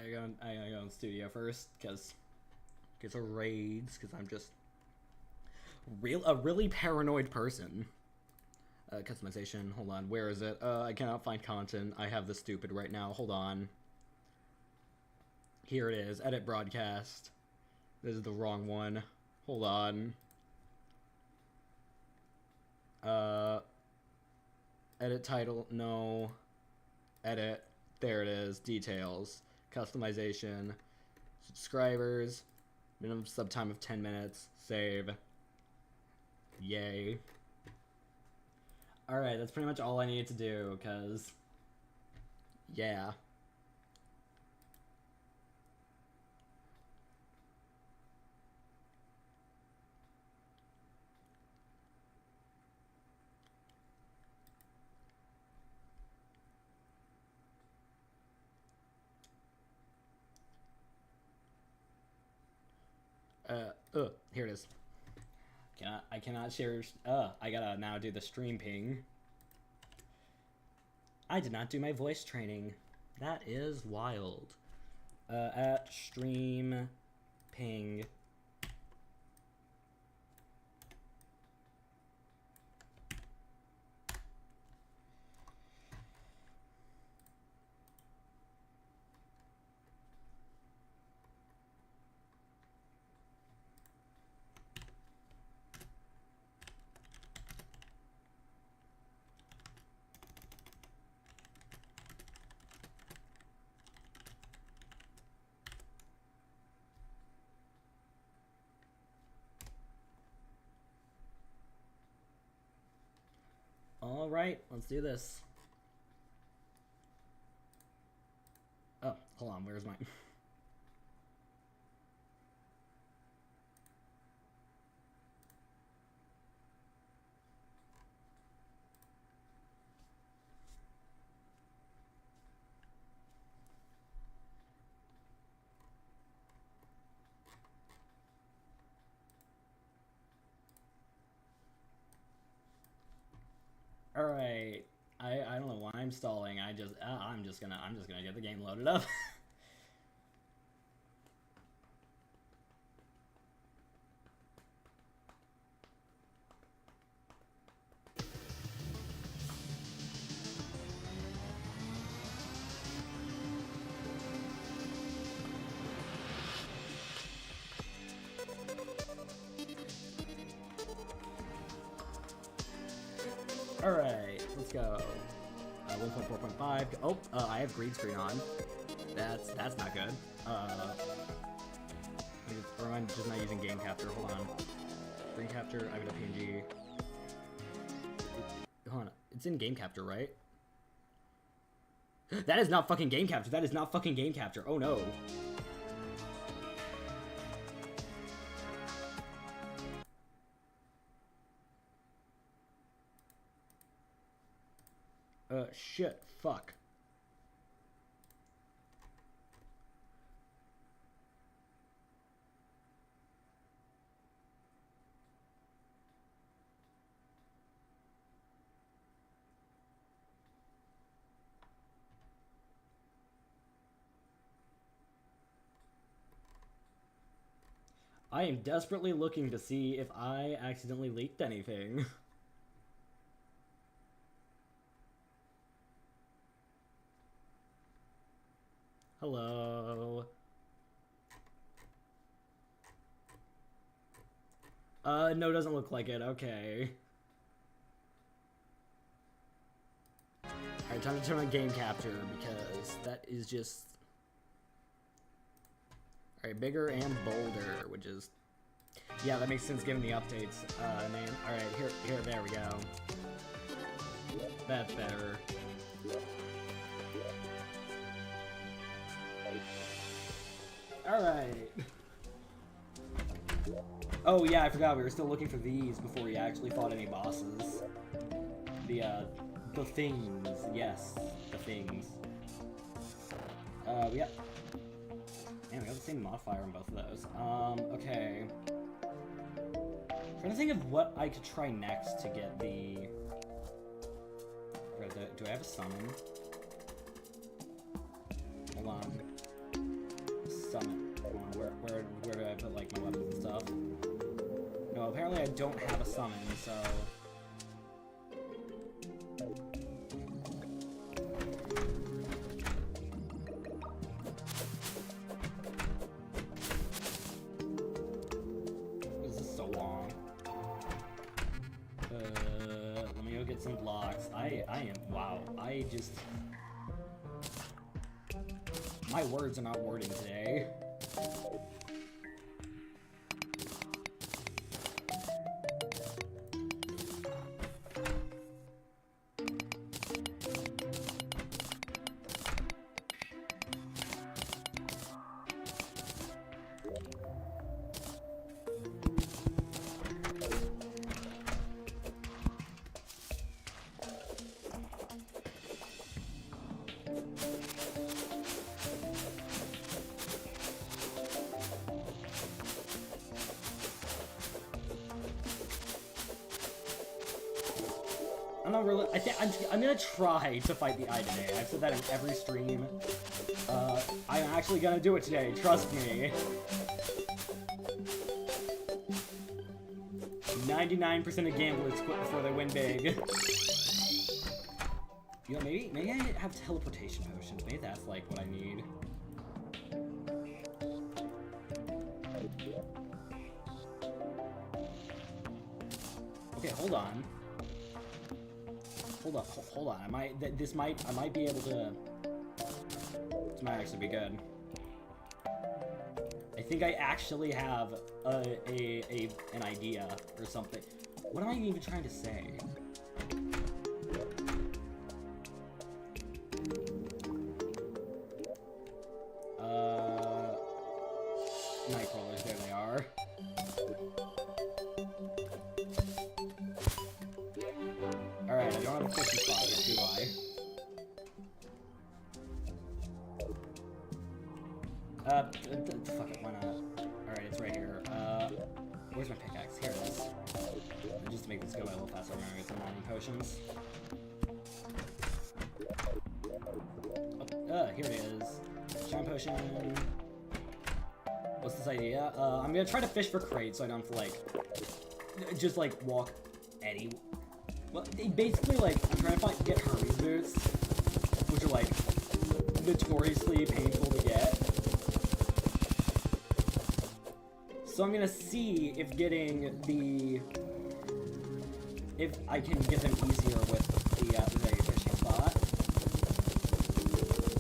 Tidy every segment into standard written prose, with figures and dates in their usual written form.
I gotta go in studio first, because get a raids, because I'm just a really paranoid person. Customization, hold on, where is it? I cannot find content. I have the stupid right now, hold on. Here it is, edit broadcast. This is the wrong one. Hold on. Edit title, no. Edit, there it is, details. Customization, subscribers, minimum sub time of 10 minutes, save. Yay. Alright, that's pretty much all I needed to do, because... yeah. Here it is. I cannot share, I gotta now do the stream ping. I did not do my voice training. That is wild. At stream ping. Alright, let's do this. Oh, hold on, where's mine? Alright, I don't know why I'm stalling. I'm just gonna get the game loaded up. Alright, let's go. 1.4.5. Oh, I have green screen on. That's not good. Or am I just not using game capture? Hold on. Screen capture, I have a PNG. Hold on, it's in game capture, right? That is not fucking game capture. That is not fucking game capture. Oh no. Shit, fuck. I am desperately looking to see if I accidentally leaked anything. Hello. No, doesn't look like it. Okay. Alright, time to turn on game capture, because that is just... Alright, bigger and bolder, which is... yeah, that makes sense given the updates. Name. Alright, here, there we go. That's better. Alright. Oh yeah, I forgot, we were still looking for these before we actually fought any bosses. The things, yes, the things. Yeah. Man, we got the same modifier on both of those. Okay. Trying to think of what I could try next to get the... Do I have a summon? Hold on. summon? Where do I put like my weapons and stuff? No, apparently I don't have a summon, so. This is so long. Let me go get some blocks. I am, wow, I just. My words are not wording today. I'm not really. I'm gonna try to fight the eye today. I've said that in every stream. I'm actually gonna do it today. Trust me. 99% of gamblers quit before they win big. You know, maybe I have teleportation potions. Maybe that's like what I need. Okay, hold on. Hold on. I might be able to. This might actually be good. I think I actually have an idea or something. What am I even trying to say? Nightcrawlers, there they are. Alright, I don't have a 50 spot yet, do I? Fuck it, why not? Alright, it's right here. Where's my pickaxe? Here it is. And just to make this go a little faster, I'm gonna get some mining potions. Oh, here it is. Shine potion. What's this idea? I'm gonna try to fish for crates so I don't have to, like, just, like, walk any... Well, basically, like, I'm trying to get Hermes boots, which are, like, notoriously painful to get. So I'm gonna see if if I can get them easier with the very fishing spot.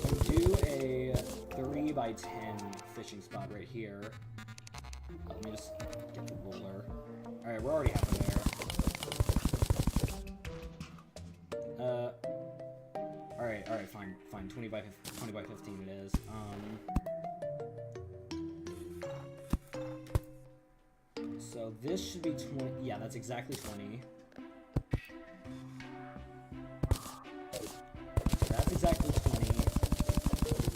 So do a 3x10 fishing spot right here. Let me just get the roller. Alright, we're already halfway there. Alright, fine. 20 by 15 it is. So this should be 20, yeah, that's exactly 20. So that's exactly 20.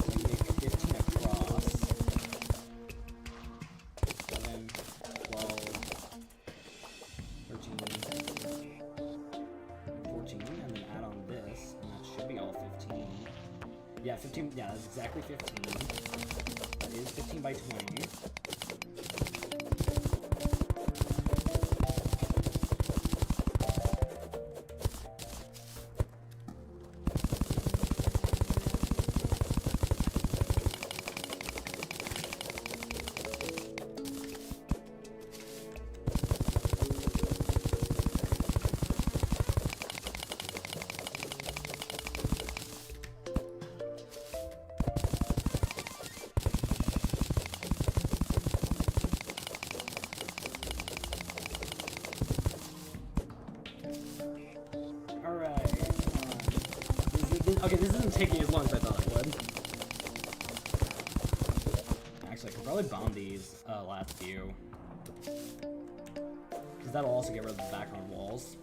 We make 15 across. 7, 12, 13, 14, and then add on this, and that should be all 15. Yeah, 15, yeah, that's exactly 15. That is 15 by 20. Okay, this isn't taking as long as I thought it would. Actually, I could probably bomb these last few. Because that'll also get rid of the background walls.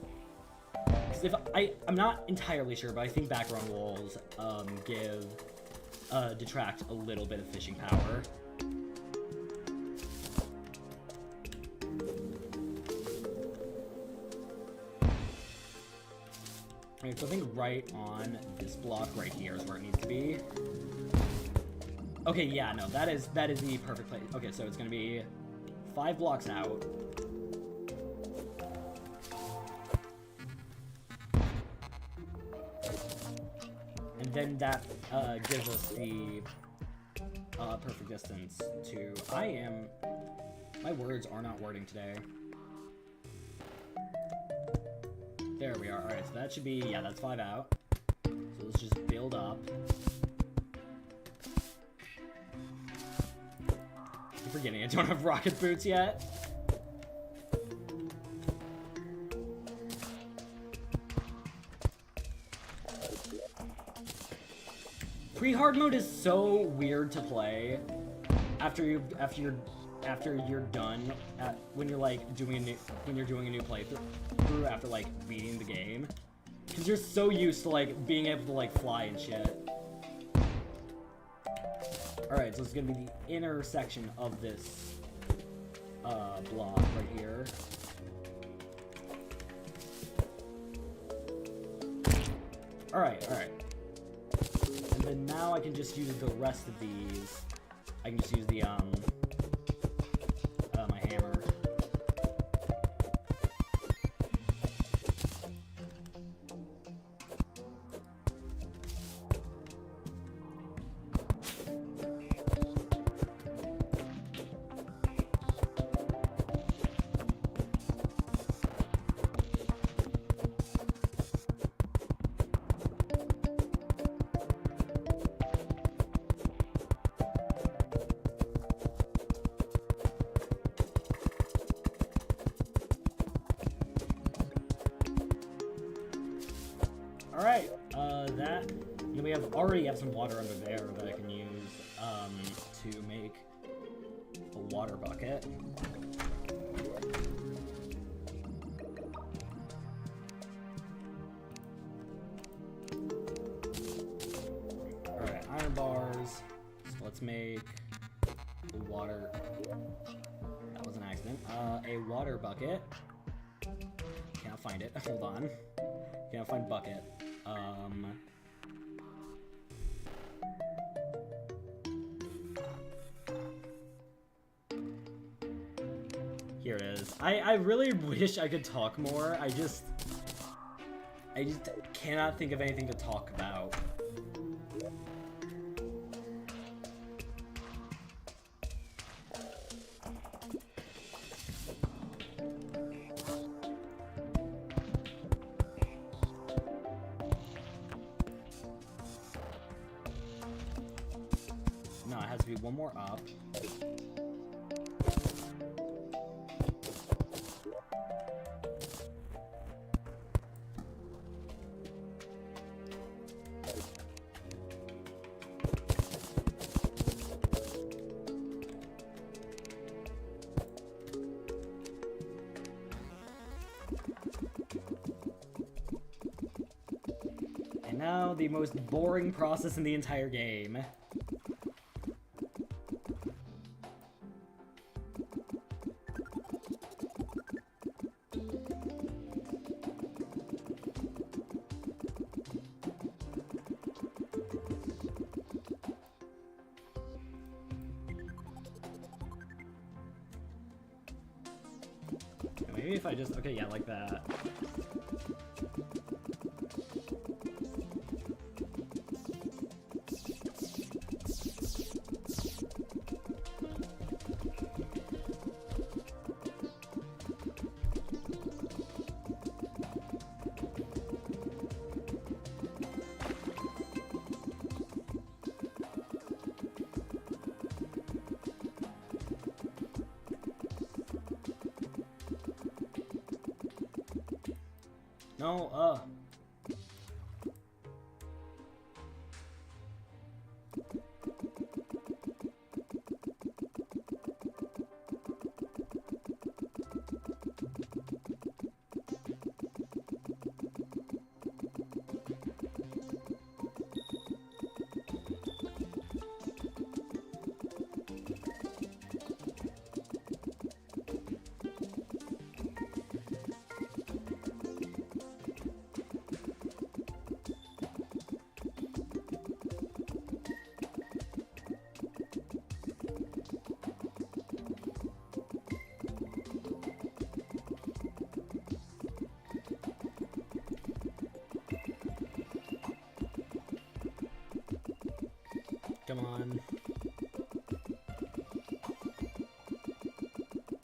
Because if I'm not entirely sure, but I think background walls detract a little bit of fishing power. Okay, so I think right on this block right here is where it needs to be. Okay, yeah, no, that is the perfect place. Okay, so it's gonna be 5 blocks out. And then that gives us the perfect distance to... My words are not wording today. There we are. Alright, so that should be... Yeah, that's 5 out. So let's just build up. I'm forgetting I don't have rocket boots yet. Pre-hard mode is so weird to play after you're done when you're like doing a new playthrough after like beating the game, because you're so used to like being able to like fly and shit. All right, so it's gonna be the inner section of this block right here. All right. And then now I can just use the rest of these. I can just use the my hammer. Alright, we already have some water under there that I can use to make a water bucket. Alright, iron bars. So let's make a water... That was an accident. A water bucket. Can't find it. Hold on. Can't find bucket. Here it is. I really wish I could talk more. I just cannot think of anything to talk about. No, it has to be one more up. And now the most boring process in the entire game. Maybe if I just... Okay, yeah, like that. No, come on.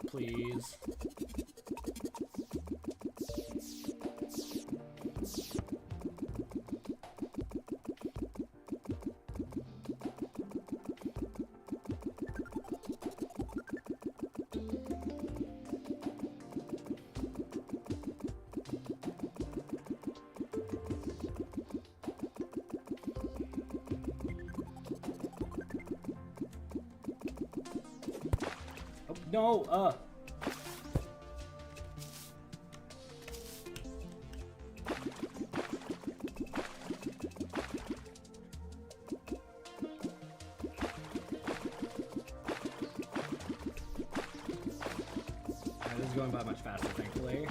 Please. No, this is going by much faster, thankfully.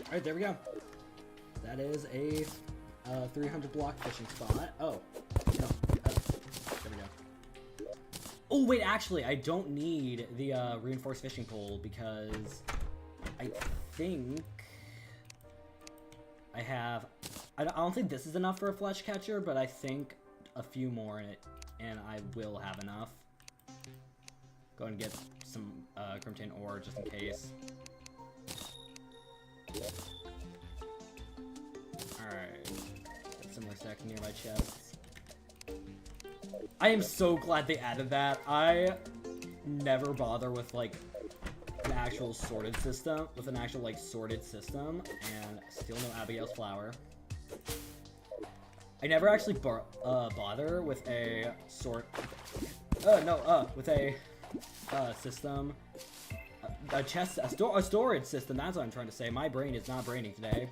Alright, there we go. That is a 300 block fishing spot. Oh, no. There we go. Oh, wait, actually, I don't need the reinforced fishing pole because I think I have... I don't think this is enough for a flesh catcher, but I think a few more in it, and I will have enough. Go and get some Crimton ore just in case. Alright. Got some more stacks near my chests. I am so glad they added that. I never bother with, like, an actual sorted system. With an actual, like, sorted system. And still no Abigail's flower. I never actually bother with a with a system. A storage system, that's what I'm trying to say. My brain is not braining today.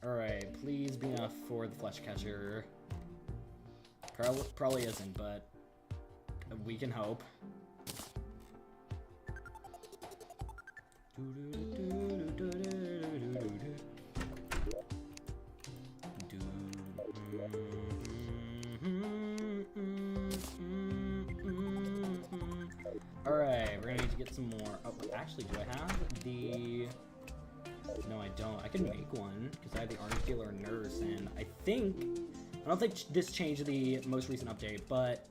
Alright, please be enough for the flesh catcher. Probably isn't, but we can hope. Alright, we're gonna need to get some more. Oh, actually, do I have the... No, I don't. I can make one, because I have the arms dealer and nurse, and I don't think this changed the most recent update, but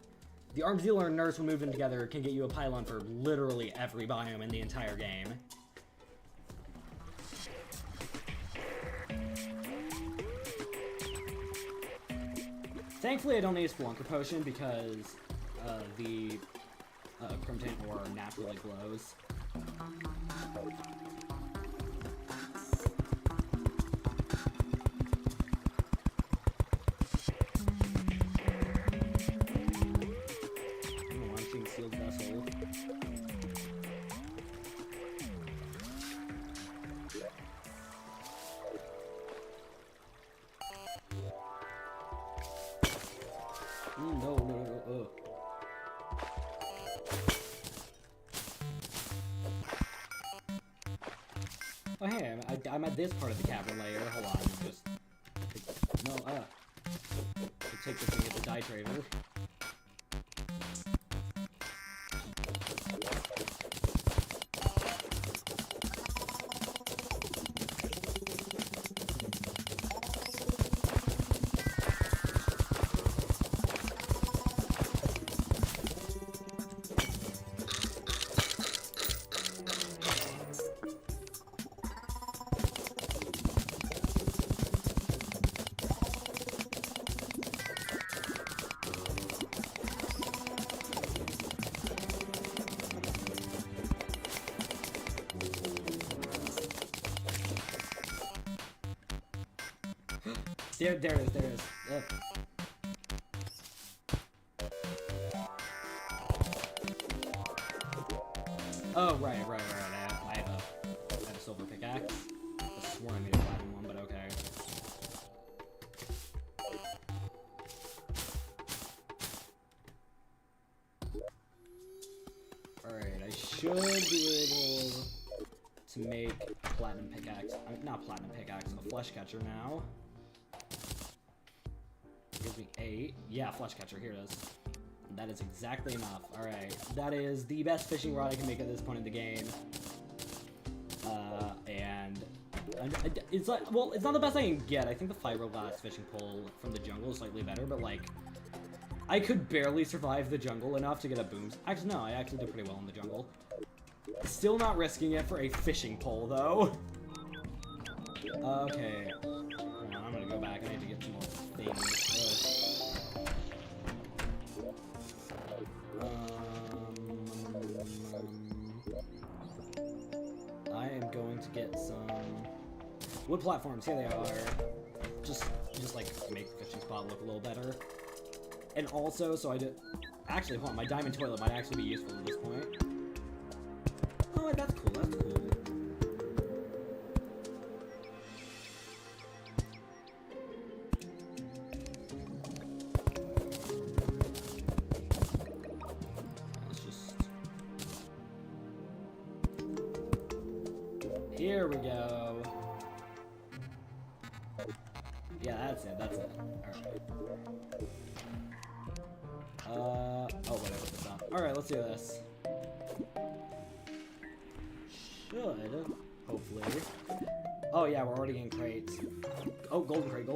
the arms dealer and nurse, when moving together, can get you a pylon for literally every biome in the entire game. Thankfully, I don't need a Spelunker Potion, because the Crimton ore naturally glows. Oh hey, I'm at this part of the cavern layer. Hold on, just no. Take this thing at the dye trader. There it is. Ugh. Oh, right. I have a silver pickaxe. I swore I made a platinum one, but okay. Alright, I should be able to make a platinum pickaxe. Not platinum pickaxe, a flesh catcher now. Gives me 8. Yeah, flesh catcher, here it is. That is exactly enough. Alright, that is the best fishing rod I can make at this point in the game. And it's like, well, it's not the best I can get. I think the fiberglass fishing pole from the jungle is slightly better, but like, I could barely survive the jungle enough to get a boom. Actually, no, I actually did pretty well in the jungle. Still not risking it for a fishing pole, though. Okay. Hold on, I'm gonna go back. I need to get some more things. I am going to get some wood platforms. Here they are. Just like make the fishing spot look a little better. And also, so I did. Actually, hold on. My diamond toilet might actually be useful at this point. Oh, that's cool. That's cool. Here we go. Yeah, that's it. Alright. Oh, wait, I put this on. Alright, let's do this. Should, hopefully. Oh, yeah, we're already getting crates. Oh, golden crate.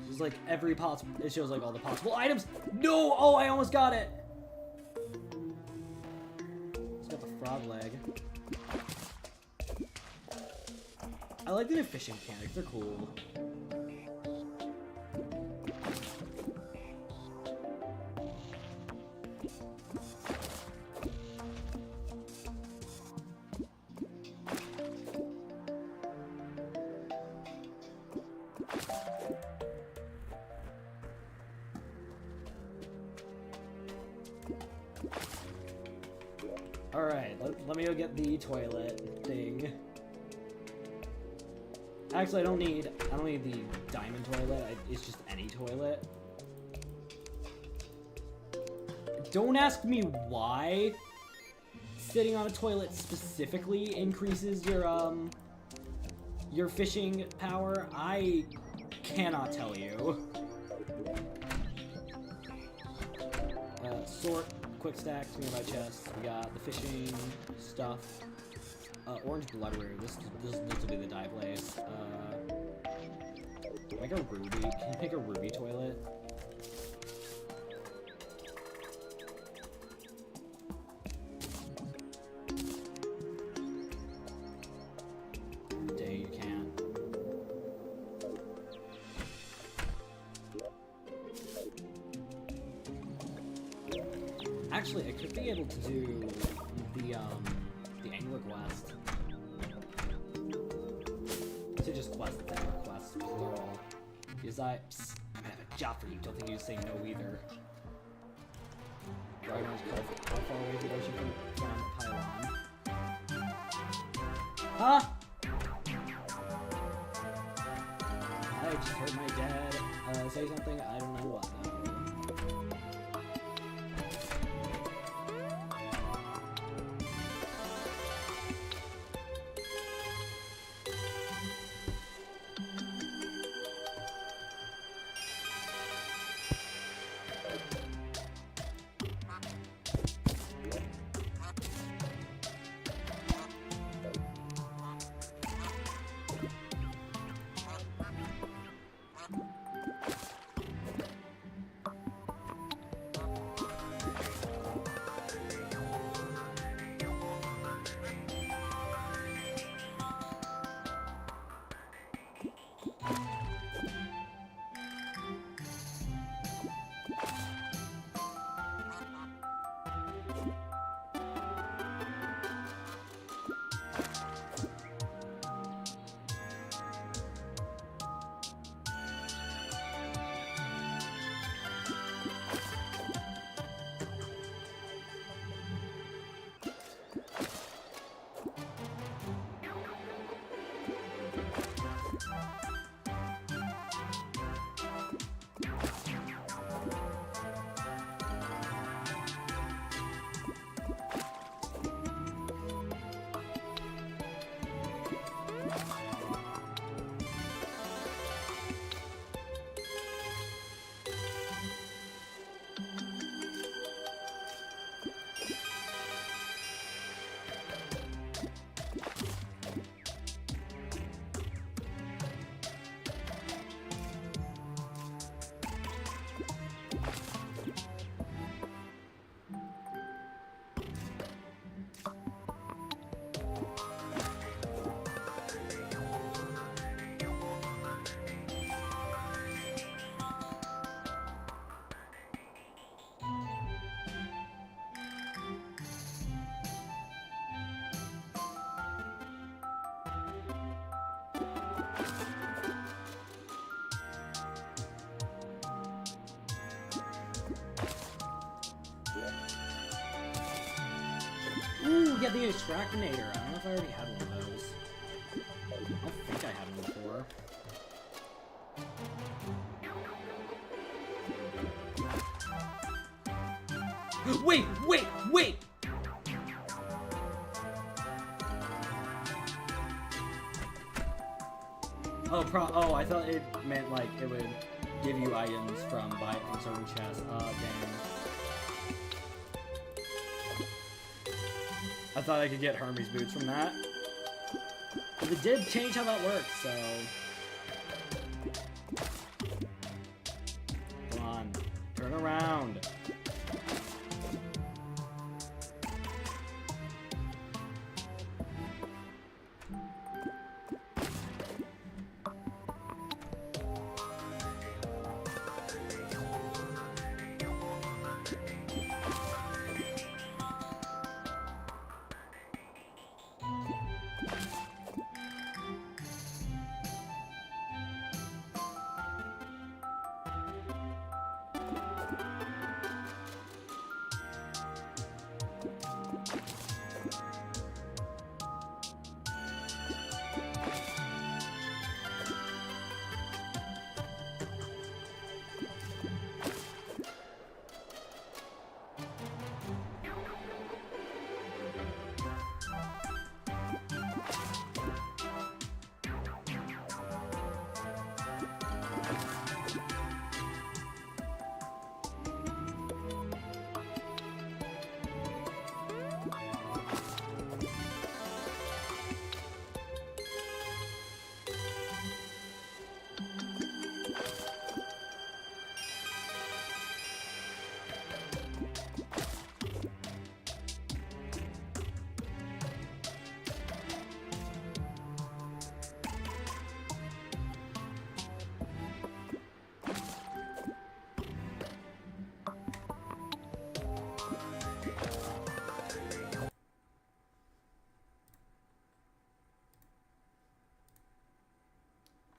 This is like every possible. It shows like all the possible items. No! Oh, I almost got it! Frog leg. I like the new fishing mechanics, they're cool. Alright, let me go get the toilet thing. Actually, I don't need the diamond toilet. It's just any toilet. Don't ask me why sitting on a toilet specifically increases your fishing power. I cannot tell you. Sort. Quick stacks, nearby chest. We got the fishing stuff. Orange bloodroot. This will be the dye place. Make a ruby. Can you make a ruby toilet? Dang, you can't. Actually, I could be able to do the angler quest. To just quest the angler quest, plural. Because I'm gonna have a job for you. Don't think you say no either. How far away is the ocean from Pylon? Huh? I just heard my dad say something. I don't know what though. yeah, the Extractinator. I don't know if I already had one of those. I don't think I had one before. Wait! Oh, I thought it meant like it would give you items from certain chests. Dang. I thought I could get Hermes boots from that. But it did change how that works, so... Come on. Turn around.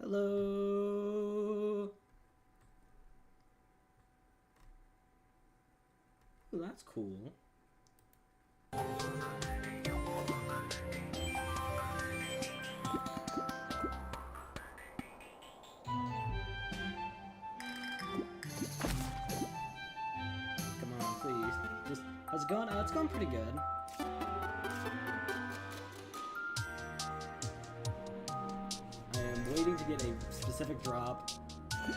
Hello. Ooh, that's cool. Come on, please. Just, how's it going? It's going pretty good. Waiting to get a specific drop. Come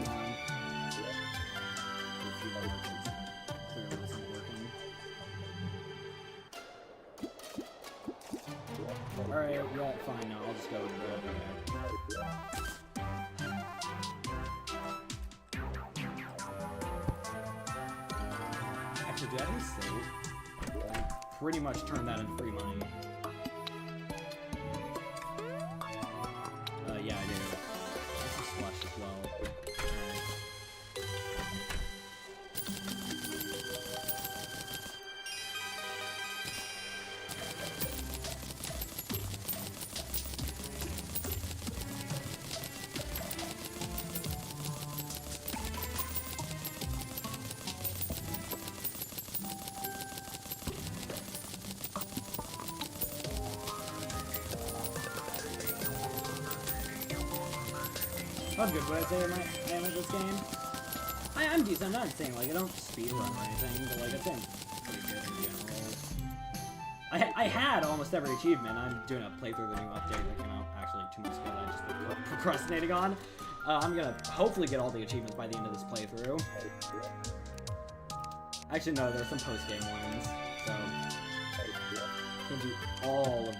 on. Clearly this isn't working. Alright, yeah, fine, no, I'll just go with it. Actually, do I have any save? I pretty much turned that into free money. Yeah, I do. This is slush as well. I'm good. What I say I am at this game? I'm decent. I'm not saying like I don't speedrun or anything, but like I think I'm pretty good in general. I had almost every achievement. I'm doing a playthrough of the new update that came out actually 2 months ago that I just been procrastinating on. I'm gonna hopefully get all the achievements by the end of this playthrough. Actually, no, there's some post-game ones, so I can't do all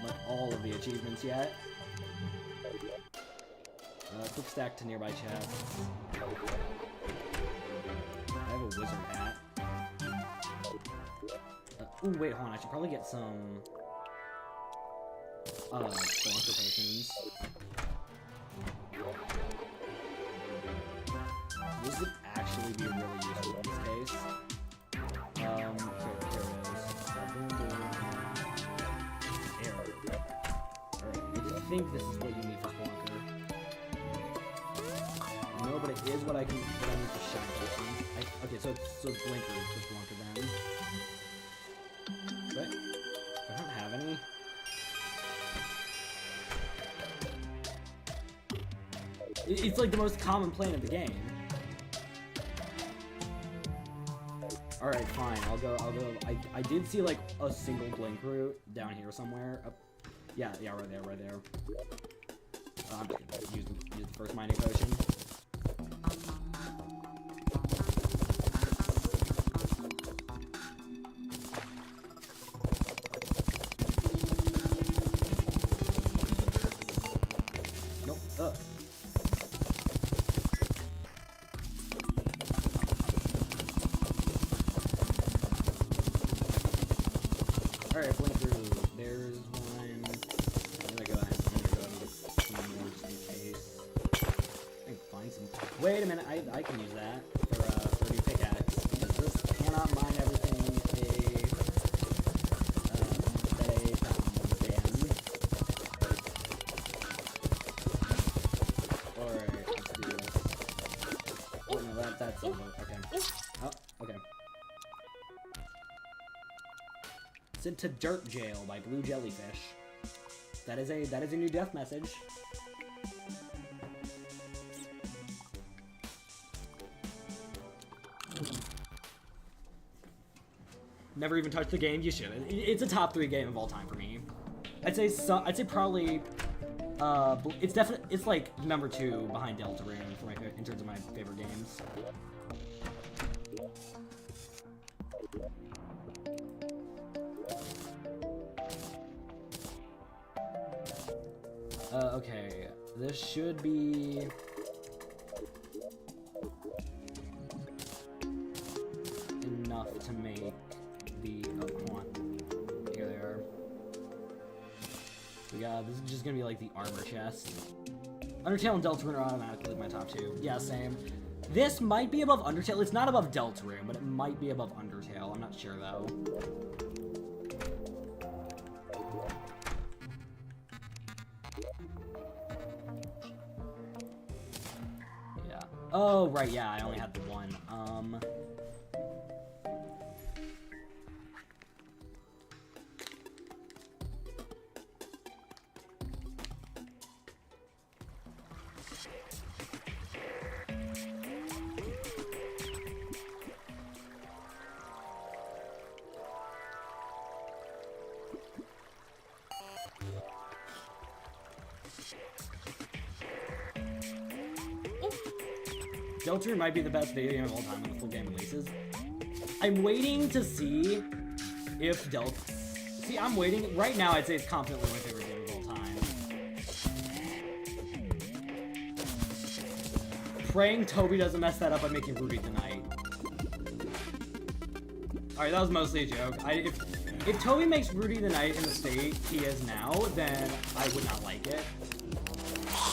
of the achievements yet. Quick stack to nearby chests. I have a wizard hat. Ooh, wait, hold on. I should probably get some spelunker potions. This would actually be really useful in this case. Here it is. Boom, boom. Air. Alright, I think this is what you need for spelunker. No, but it is what I need for shine potions. Okay, so it's blinker for spelunker then. Right? It's like the most common plan of the game. Alright, fine. I'll go. I did see like a single blink route down here somewhere. Oh, yeah, right there. I'm just gonna use the first mining potion. Nope. Alright, blink through. There's one. I'm gonna go ahead and get some more just in case. I can find some. Wait a minute, I can use that for a new pickaxe. Because this cannot mine everything Alright, let's do this. Oh no, that's over. Okay. Oh, okay. Sent to Dirt Jail by Blue Jellyfish. That is a new death message. Never even touched the game. You should. It's a top 3 game of all time for me. I'd say probably. It's like number 2 behind Deltarune in terms of my favorite games. Okay, this should be enough to make the, oh, come on, here they are. This is just gonna be like the armor chest. Undertale and Deltarune are automatically my top 2. Yeah, same. This might be above Undertale. It's not above Deltarune, but it might be above Undertale. I'm not sure though. Oh, right, yeah, I only had the one. Deltarune might be the best video game of all time when the full game releases. I'm waiting to see if See, I'm waiting. Right now, I'd say it's confidently my favorite game of all time. Praying Toby doesn't mess that up by making Rudy the Knight. Alright, that was mostly a joke. If Toby makes Rudy the Knight in the state he is now, then I would not like it.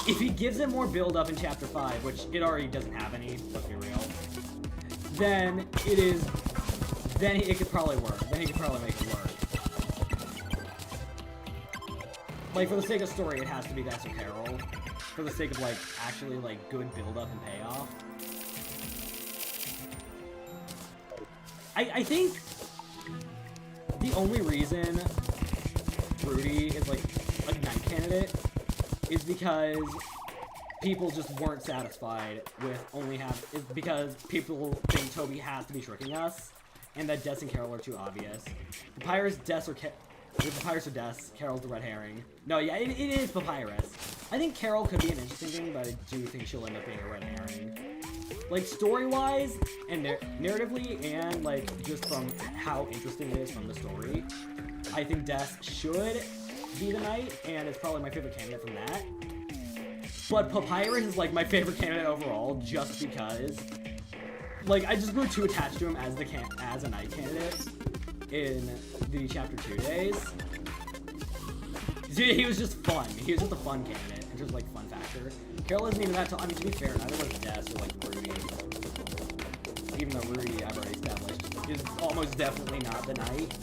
If he gives it more build-up in Chapter 5, which it already doesn't have any, let's be real, then it could probably work. Then he could probably make it work. Like, for the sake of story, it has to be Dess or Carol. For the sake of, like, actually, like, good build-up and payoff. I think the only reason Rudy is, like, a Knight candidate is because people just weren't satisfied with is because people think Toby has to be tricking us, and that Dess and Carol are too obvious. Papyrus, Dess, or Papyrus or Dess, Carol's the red herring. No, yeah, it is Papyrus. I think Carol could be an interesting thing, but I do think she'll end up being a red herring. Like, story-wise, and narratively, and, like, just from how interesting it is from the story, I think Dess should be the Knight, and it's probably my favorite candidate from that. But Papyrus is like my favorite candidate overall, just because, like, I just grew too attached to him as a Knight candidate in the Chapter 2 days. He was just fun. He was just a fun candidate, and just like fun factor. Carol isn't even that tall. I mean, to be fair, neither was Dess or like Rudy. Even though Rudy, I've already established, is almost definitely not the Knight.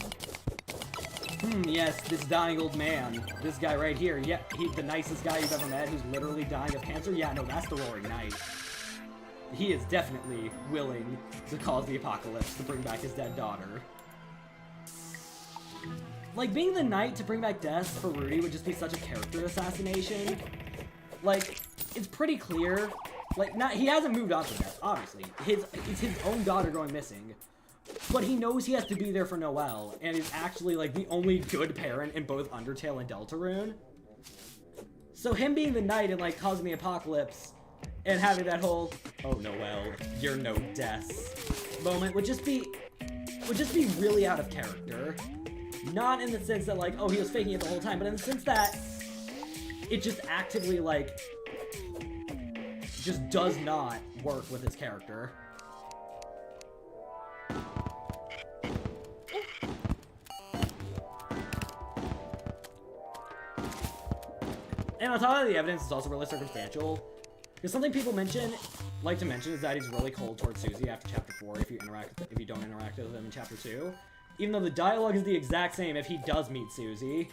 Yes, this dying old man. This guy right here. Yeah, he's the nicest guy you've ever met who's literally dying of cancer. Yeah, no, that's the Roaring Knight. He is definitely willing to cause the apocalypse to bring back his dead daughter. Like, being the Knight to bring back Dess for Rudy would just be such a character assassination. Like, it's pretty clear. Like, he hasn't moved on from this, obviously. It's his own daughter going missing. But he knows he has to be there for Noelle, and is actually, like, the only good parent in both Undertale and Deltarune. So him being the knight and, like, causing the apocalypse, and having that whole, oh, Noelle, you're no death moment would just be really out of character. Not in the sense that, like, oh, he was faking it the whole time, but in the sense that it just actively, like, just does not work with his character. And on top of the evidence, it's also really circumstantial. Because something people like to mention is that he's really cold towards Susie after Chapter 4 if you don't interact with him in Chapter 2. Even though the dialogue is the exact same if he does meet Susie.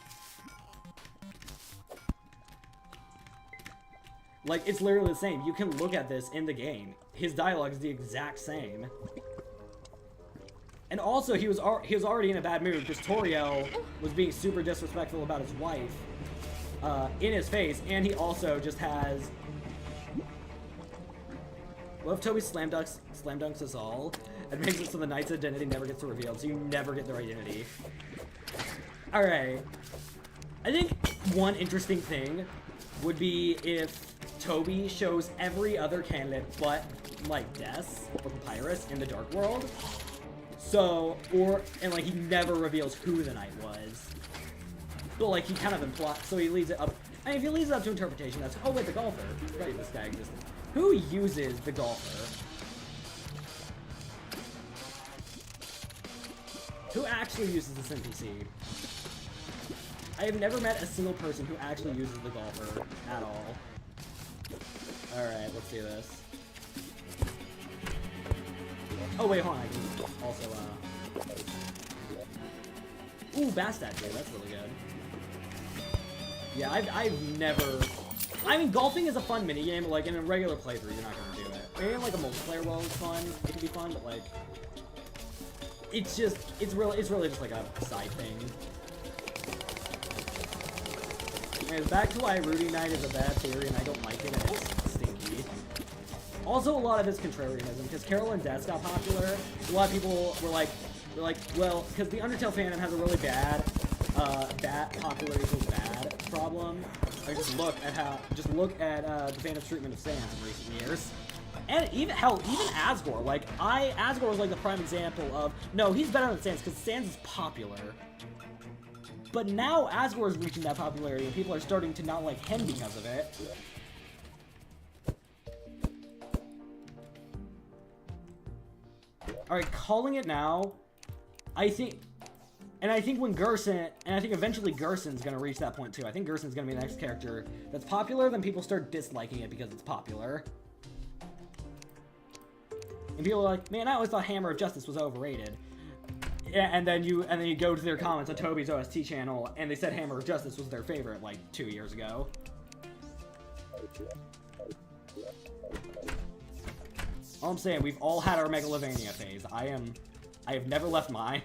Like, it's literally the same. You can look at this in the game. His dialogue is the exact same. And also, he was already in a bad mood because Toriel was being super disrespectful about his wife in his face, and he also just has... What if Toby slam dunks us all and makes it so the knight's identity never gets revealed, so you never get their identity? Alright. I think one interesting thing would be if Toby shows every other candidate but, like, Des or Papyrus in the Dark World. So, and like, he never reveals who the knight was. But, like, he kind of implies, so he leaves it up. I mean, if he leaves it up to interpretation, that's, oh, wait, the golfer. Right, this guy existed. Who uses the golfer? Who actually uses this NPC? I have never met a single person who actually uses the golfer at all. Alright, let's do this. Oh, wait, hold on. I can also, Ooh, Bastat, dude. That's really good. Yeah, I've never... I mean, golfing is a fun minigame, but, like, in a regular playthrough, you're not gonna do it. Maybe in, like, a multiplayer world it's fun. It can be fun, but, like... It's really just, like, a side thing. Anyways, back to why Rudy Knight is a bad theory, and I don't like it, and it's stinky. Also, a lot of it's contrarianism, because Carol and Des got popular. A lot of people were like, well, because the Undertale fandom has a really bad popularity equals bad problem. Like, just look at the fandom's treatment of Sans in recent years. And even Asgore, like, Asgore was like the prime example of, no, he's better than Sans, because Sans is popular. But now Asgore is reaching that popularity, and people are starting to not like him because of it. Alright, calling it now, I think when Gerson, and I think eventually Gerson's gonna reach that point too. I think Gerson's gonna be the next character that's popular, then people start disliking it because it's popular. And people are like, man, I always thought Hammer of Justice was overrated. Yeah, and then you go to their comments on Toby's OST channel, and they said Hammer of Justice was their favorite like 2 years ago. All I'm saying, we've all had our Megalovania phase. I have never left mine.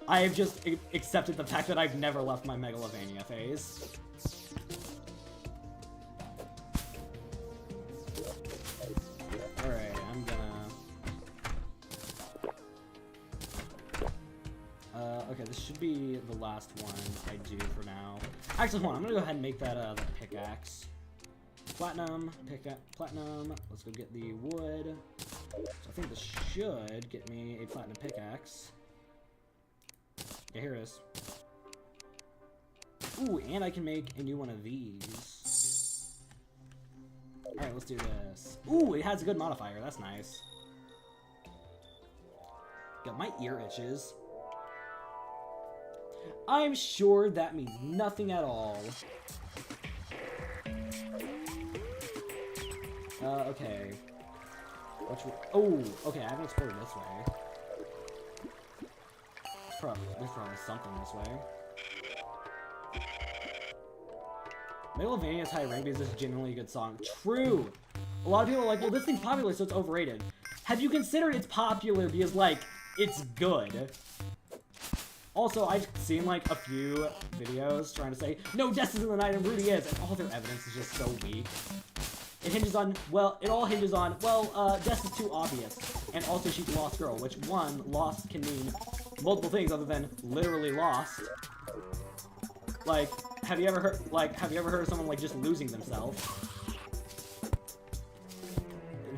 I have just accepted the fact that I've never left my Megalovania phase. Alright, I'm gonna... okay, this should be the last one I do for now. Actually, hold on, I'm gonna go ahead and make that the pickaxe. Platinum, platinum. Let's go get the wood. So I think this should get me a platinum pickaxe. Yeah, here it is. Ooh, and I can make a new one of these. Alright, let's do this. Ooh, it has a good modifier. That's nice. Got my ear itches. I'm sure that means nothing at all. Okay. Oh, okay, I haven't explored this way. There's probably something this way. Megalovania's high rank because it's genuinely a good song. True! A lot of people are like, well, this thing's popular, so it's overrated. Have you considered it's popular because, like, it's good? Also, I've seen, like, a few videos trying to say, no, Des isn't the knight and Rudy is, and all their evidence is just so weak. It hinges on, well, it all hinges on, well, Des is too obvious. And also she's a lost girl, which, one, lost can mean multiple things other than literally lost. Like, have you ever heard of someone, like, just losing themselves?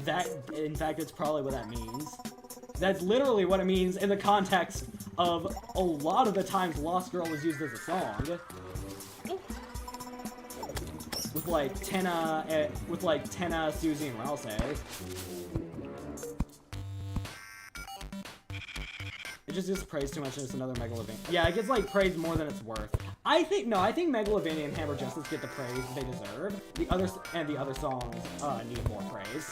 That, in fact, it's probably what that means. That's literally what it means in the context of a lot of the times Lost Girl was used as a song. With like Tenna, Susie, and Rouse. It just gets praised too much and it's another Megalovania. Yeah, it gets like praised more than it's worth. I think Megalovania and Hammer Justice get the praise they deserve. The other songs need more praise.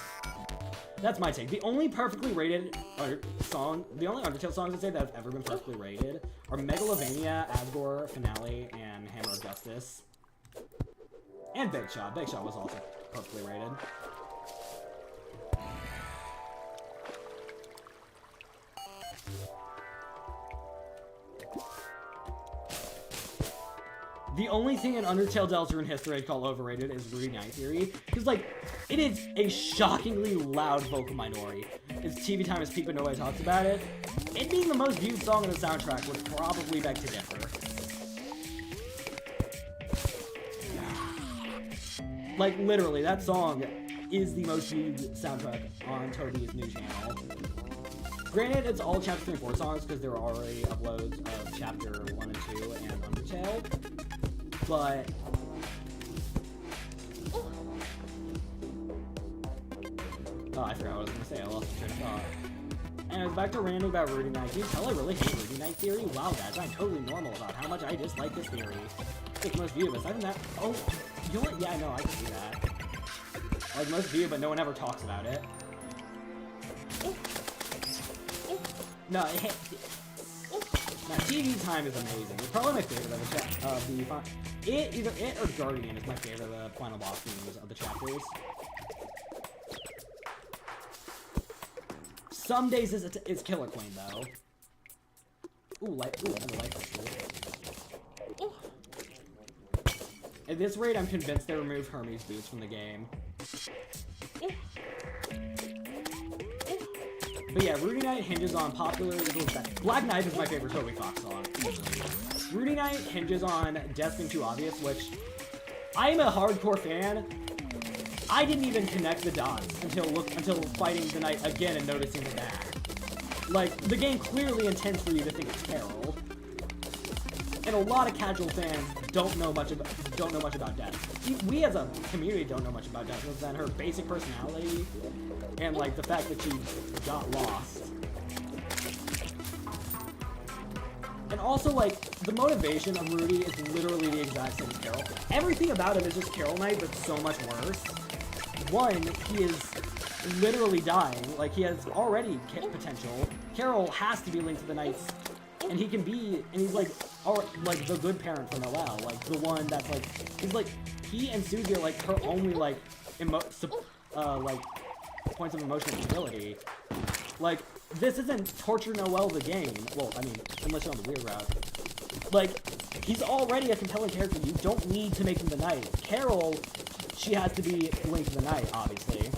That's my take. The only perfectly rated the only Undertale songs I'd say that have ever been perfectly rated are Megalovania, Asgore, Finale, and Hammer of Justice. And Big Shot. Big Shot was also perfectly rated. The only thing in Undertale Deltarune history I'd call overrated is Rudy Night Theory. Because, like, it is a shockingly loud vocal minority. Its TV time is peak, but nobody talks about it. It being the most viewed song on the soundtrack would probably beg to differ. Like, literally, that song is the most viewed soundtrack on Toby's new channel. Granted, it's all Chapter 3 and 4 songs, because there are already uploads of Chapter 1 and 2 and Undertale. But... oh, I forgot what I was going to say. I lost the train of thought. Anyways, back to ranting about Rudy Night. Can you tell I really hate Rudy Night Theory? Wow, guys, I'm totally normal about how much I dislike this theory. It's most viewed, but aside from that... oh, you know what? Yeah, I know, I can see that. Like, most viewed, but no one ever talks about it. No, TV time is amazing. It's probably my favorite of either it or Guardian is my favorite of the final boss themes of the chapters. Some days it's Killer Queen though. Another life crystal. At this rate, I'm convinced they removed Hermes' boots from the game. But yeah, Rudy Night hinges on popular... Black Knight is my favorite Toby Fox song, easily. Rudy Night hinges on Death Being Too Obvious, which... I'm a hardcore fan. I didn't even connect the dots until fighting the knight again and noticing the back. Like, the game clearly intends for you to think it's Carol. And a lot of casual fans don't know much about Death. We as a community don't know much about Death, other than her basic personality and like the fact that she got lost. And also, like, the motivation of Rudy is literally the exact same as Carol. Everything about him is just Carol Knight, but so much worse. One, he is literally dying. Like, he has already potential. Carol has to be linked to the Knights, and he can be, and he's like the good parent for Noelle, like the one that's like, he's like, he and Susie are like her only like points of emotional stability. Like, this isn't Torture Noelle the game. Well, I mean, unless you're on the weird route. Like, he's already a compelling character. You don't need to make him the knight. Carol, she has to be linked to the knight, obviously.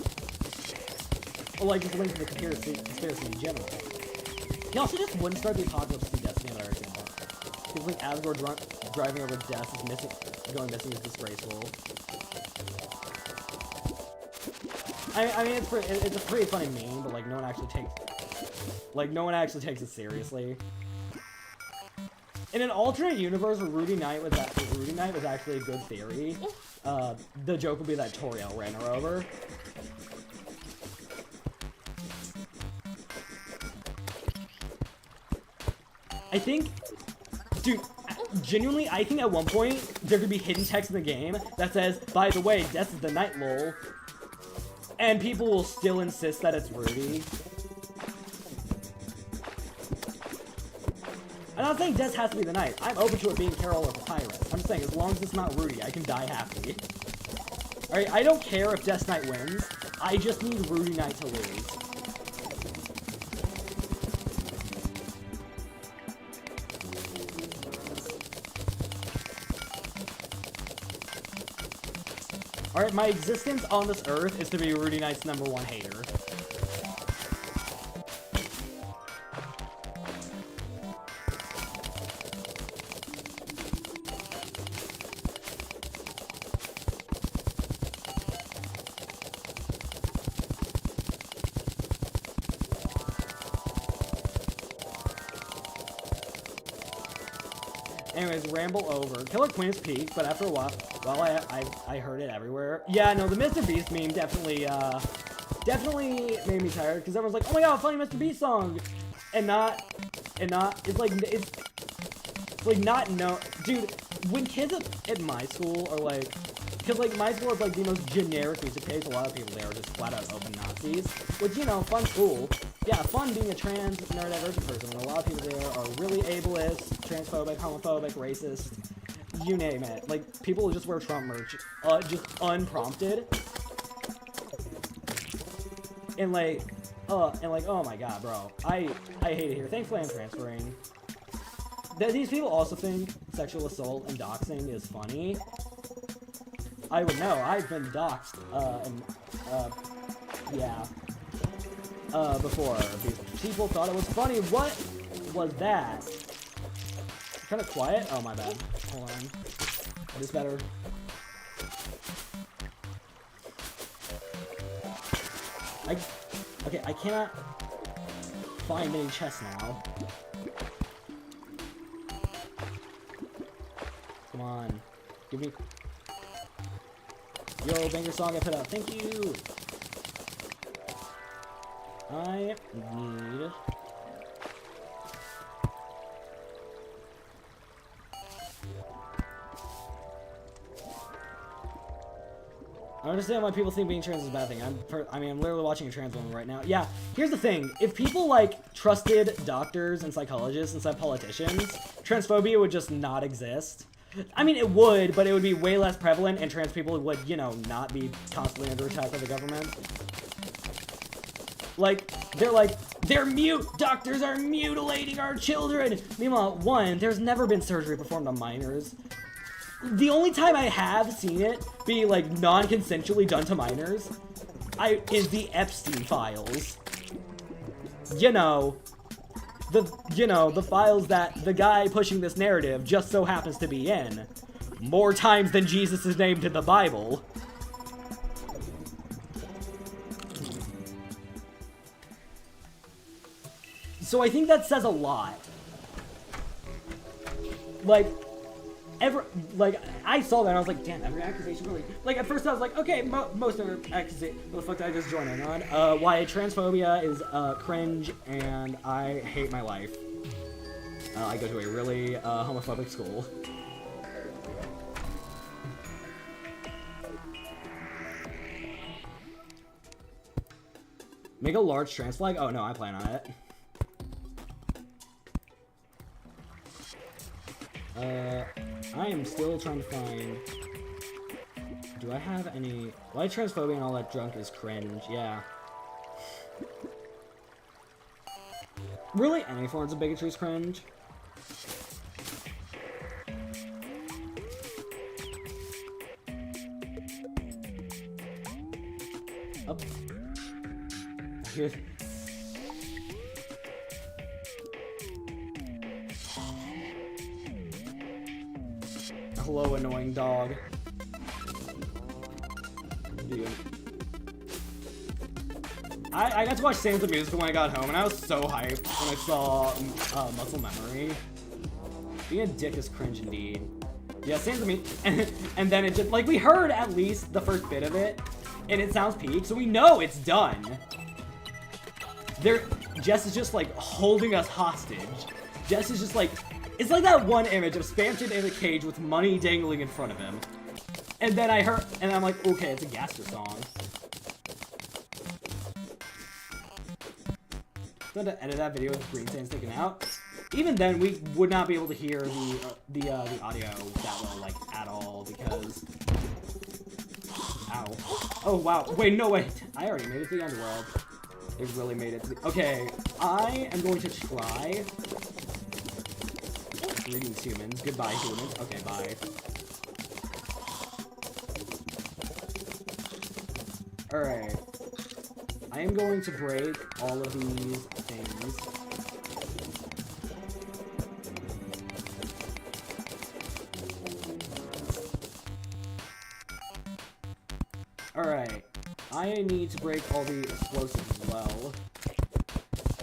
Or like just linked to the conspiracy in general. He also just wouldn't start the apocalypse through Destiny another example. Because like Asgore driving over Death is going missing is disgraceful. I mean, it's a pretty funny meme, but like no one actually takes it seriously. In an alternate universe where Rudy Knight was actually a good theory, the joke would be that Toriel ran her over. I think, dude, genuinely, I think at one point there could be hidden text in the game that says, by the way, Death is the Knight, lol. And people will still insist that it's Rudy. I'm not saying Death has to be the Knight. I'm open to it being Carol or Papyrus. I'm just saying, as long as it's not Rudy, I can die happy. Alright, I don't care if Death Knight wins. I just need Rudy Knight to lose. Alright, my existence on this earth is to be Rudy Knight's #1 hater. Anyways, ramble over. Killer Queen's peak, but after a while, I heard it everywhere. Yeah, no, the Mr. Beast meme definitely made me tired, because everyone's like, oh my god, funny Mr. Beast song! And not, it's like not, no, dude, when kids at my school are like, because like my school is like the most generic music taste, a lot of people there are just flat out open Nazis, which, you know, fun school. Yeah, fun being a trans, neurodivergent person, and a lot of people there are really ableist, transphobic, homophobic, racist, you name it. Like, people who just wear Trump merch, just unprompted. And like, oh my god, bro. I hate it here. Thankfully I'm transferring. These people also think sexual assault and doxing is funny. I would know. I've been doxed, yeah. Before. People thought it was funny. What was that? Kind of quiet? Oh, my bad. Hold on. That is better. Okay, I cannot find any chests now. Come on. Give me... Yo, banger song I put out. Thank you! I need... I understand why people think being trans is a bad thing. I'm literally watching a trans woman right now. Yeah, here's the thing. If people, like, trusted doctors and psychologists instead of politicians, transphobia would just not exist. I mean, it would, but it would be way less prevalent, and trans people would, you know, not be constantly under attack by the government. Like, they're mute! Doctors are mutilating our children! Meanwhile, one, there's never been surgery performed on minors. The only time I have seen it be, like, non-consensually done to minors is the Epstein files. You know, the files that the guy pushing this narrative just so happens to be in. More times than Jesus is named in the Bible. So I think that says a lot. Like, I saw that and I was like, damn, every accusation really... Like, at first I was like, okay, most of the accusations... What the fuck did I just join in on? Why transphobia is cringe and I hate my life. I go to a really homophobic school. Make a large trans flag? Oh no, I plan on it. I am still trying to find... Do I have any... Why transphobia and all that junk is cringe? Yeah. Really, any forms of bigotry is cringe? Oh. Here. Hello, annoying dog. Dude. I got to watch Sam's the Musical when I got home, and I was so hyped when I saw Muscle Memory. Being a dick is cringe indeed. Yeah, Sam's the Musical, and then it just, like, we heard at least the first bit of it, and it sounds peak, so we know it's done. Jess is just, like, holding us hostage. Jess is just, like... It's like that one image of Spamton in a cage with money dangling in front of him. And then I heard, and I'm like, okay, it's a Gaster song. I'm going to edit that video with green sands taken out. Even then, we would not be able to hear the audio that well, like, at all, because... Ow. Oh, wow. Wait, no, wait. I already made it to the underworld. It really made it to the... Okay, I am going to try... Greetings, humans. Goodbye, humans. Okay, bye. Alright. I am going to break all of these things. Alright. I need to break all the explosives as well.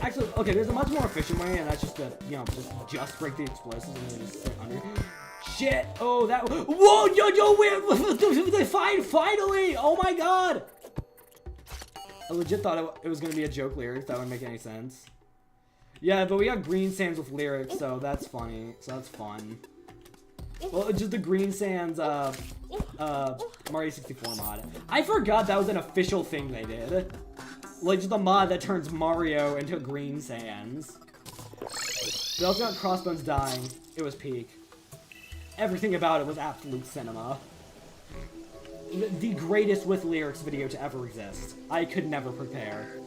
Actually, okay, there's a much more efficient way, and that's just to, you know, just break the explosives and then just sit under. Shit! Oh, that. Whoa! Yo, wait! Finally! Oh my god! I legit thought it was gonna be a joke lyric. That wouldn't make any sense. Yeah, but we got green sands with lyrics, so that's funny. So that's fun. Well, it's just the green sands, Mario 64 mod. I forgot that was an official thing they did. Like, just a mod that turns Mario into green sands. We also got Crossbones dying. It was peak. Everything about it was absolute cinema. The greatest with lyrics video to ever exist. I could never prepare.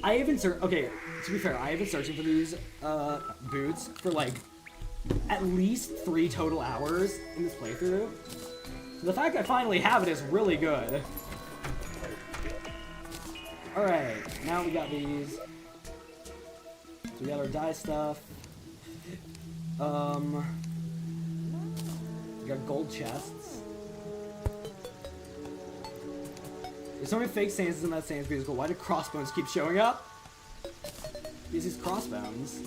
I have been okay, to be fair, I have been searching for these, boots for, like, at least 3 total hours in this playthrough. So the fact I finally have it is really good. Alright, now we got these. So we got our dye stuff. We got gold chests. There's so many fake sands in that sands musical. Why do crossbones keep showing up? Because these crossbones.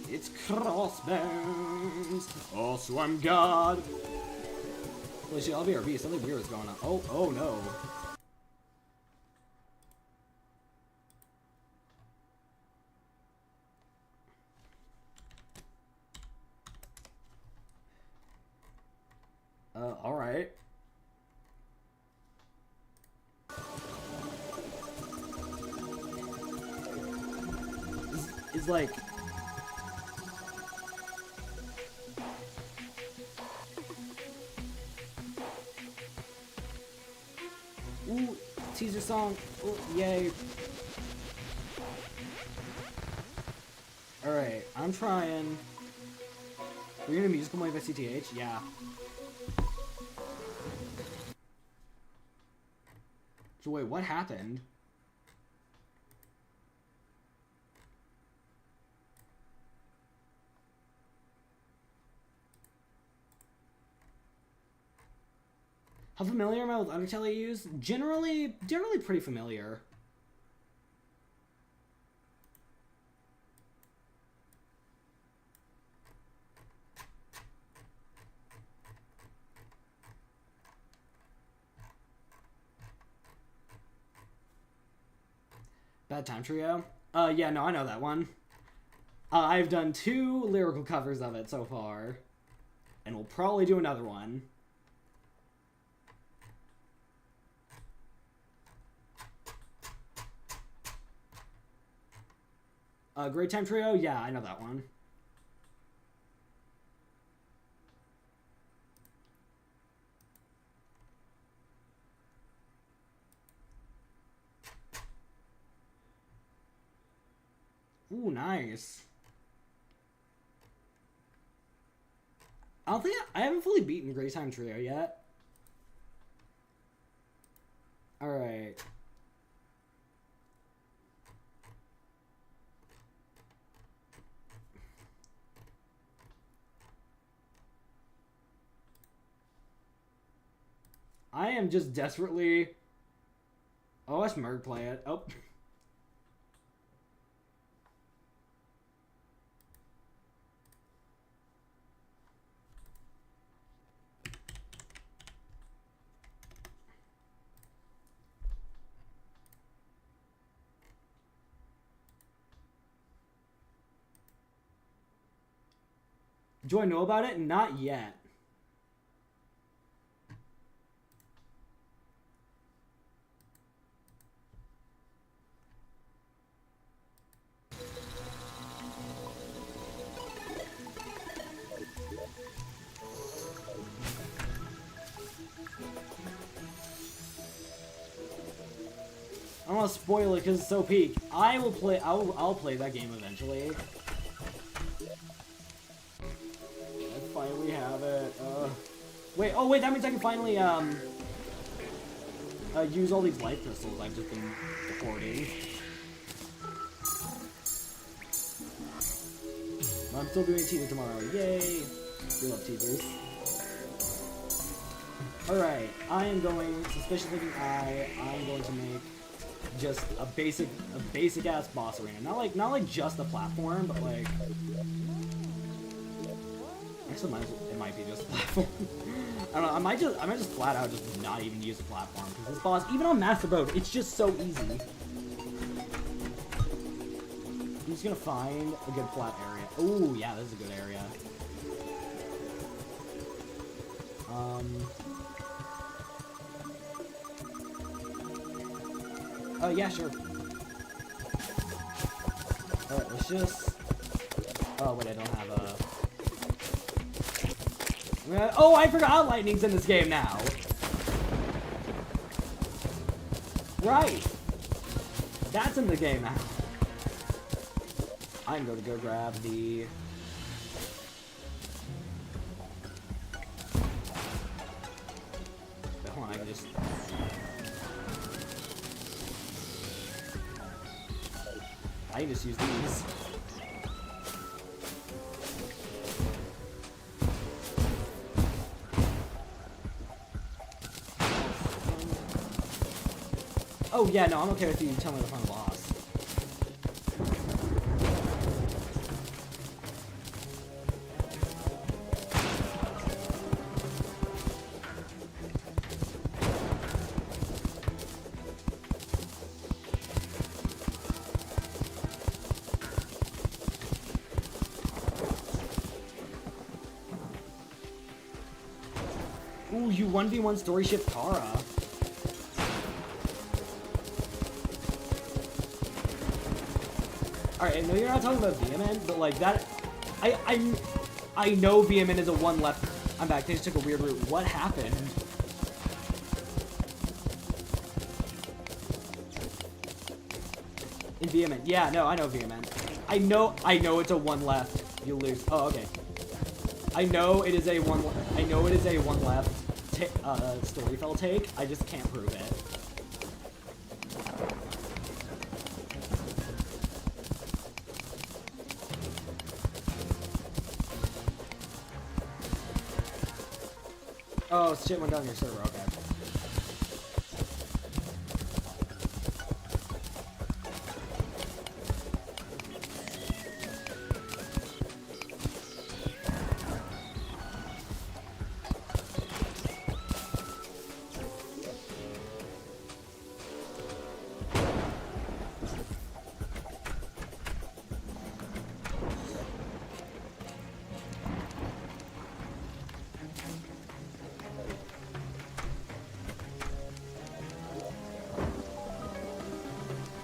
It's crossbones. Also, I'm God. Holy shit, LBRB, something weird is going on. Oh no. Alright. It's like... Ooh, teaser song. Ooh, yay. Alright, I'm trying. We're gonna musical play by CTH? Yeah. So wait, what happened? How familiar am I with Undertale I use? Generally pretty familiar. Bad Time Trio? Yeah, no, I know that one. I've done 2 lyrical covers of it so far. And we'll probably do another one. Great Time Trio? Yeah, I know that one. Ooh, nice. I don't think I haven't fully beaten Great Time Trio yet. Alright. I am just desperately... Oh, let's Merg play it. Oh. Do I know about it? Not yet. I don't want to spoil it because it's so peak. I'll play that game eventually. I finally have it. Wait, oh wait, that means I can finally use all these life crystals I've just been hoarding. I'm still doing a teaser tomorrow. Yay! We love teasers. Alright, I am going, suspicious looking eye, I'm going to make just a basic ass boss arena. Not like just a platform, but like, actually it might be just a platform. I don't know, I might just flat out just not even use a platform, because this boss, even on Master Mode, it's just so easy. I'm just gonna find a good flat area. Oh yeah, this is a good area. Oh yeah, sure. Alright, let's just... Oh wait, I don't have a... Oh, I forgot lightning's in this game now! Right! That's in the game now. I'm going to go grab the... Wait, hold on, I can just... I can just use these. Oh yeah, no, I'm okay with you telling me to find a boss. Ooh, you 1v1 story ship Tara. Alright, I know you're not talking about VMN, but like that... I know VMN is a one left... I'm back, they just took a weird route. What happened? In VMN. Yeah, no, I know VMN. I know it's a one left. You lose. Oh, okay. I know it is a one left Storyfell take. I just can't prove it. Oh, shit went down your server. Okay.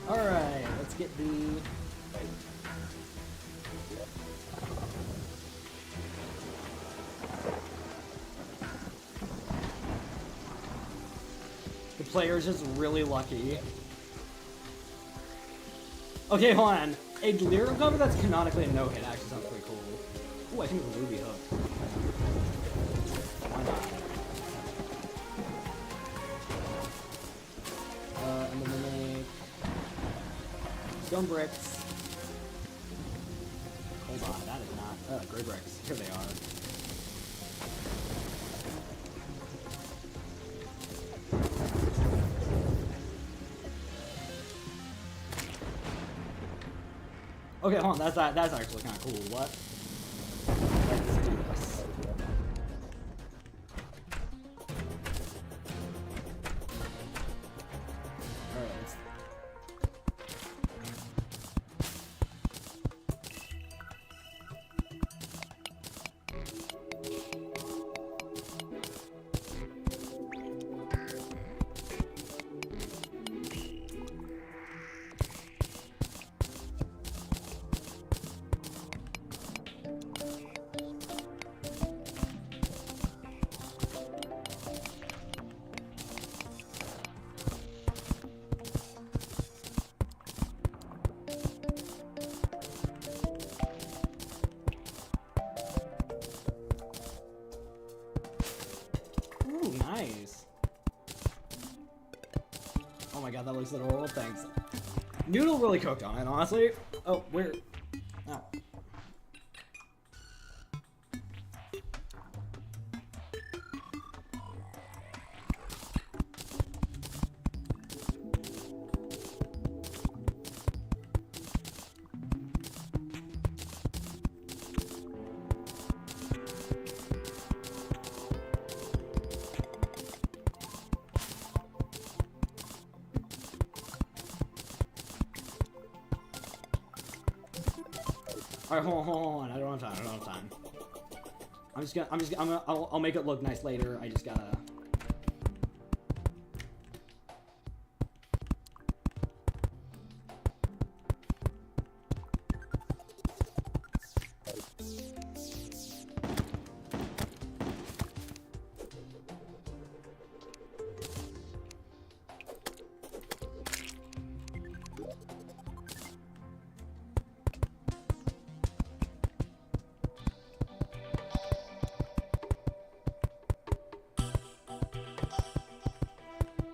Alright, let's get the... The player's just really lucky. Okay, hold on. A lyrical cover that's canonically a no-hit actually sounds pretty cool. Ooh, I think it's a Ruby hook. Why not? I'm gonna make... stone bricks. Hold on, that is not... gray bricks. Here they are. Okay, hold on, that's actually kind of cool. What? Let's do this. Alright, let's... god, that looks adorable. Thanks. Noodle really cooked on it, honestly. Oh, where? Oh. Alright, hold on. I don't have time. I'll make it look nice later. I just gotta.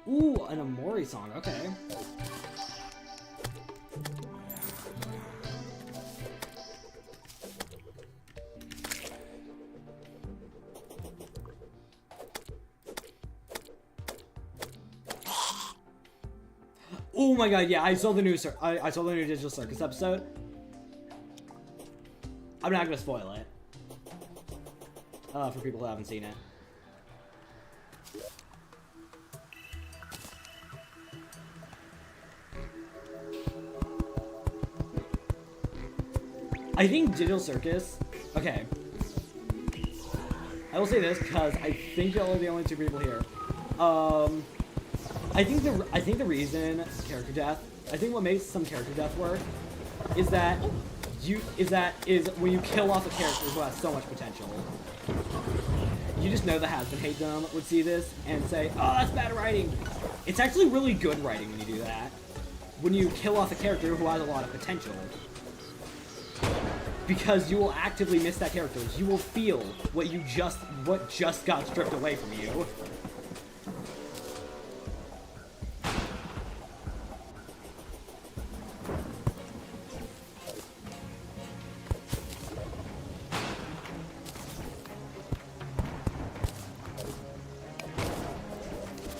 Ooh, an Amori song, okay. Oh my god, yeah, I saw the new I saw the new Digital Circus episode. I'm not gonna spoil it. For people who haven't seen it. I think Digital Circus. Okay. I will say this because I think y'all are the only two people here. I think the reason character death. I think what makes some character death work is that when you kill off a character who has so much potential. You just know the has-been hate-dom would see this and say, "Oh, that's bad writing." It's actually really good writing when you do that. When you kill off a character who has a lot of potential. Because you will actively miss that character. You will feel what just got stripped away from you.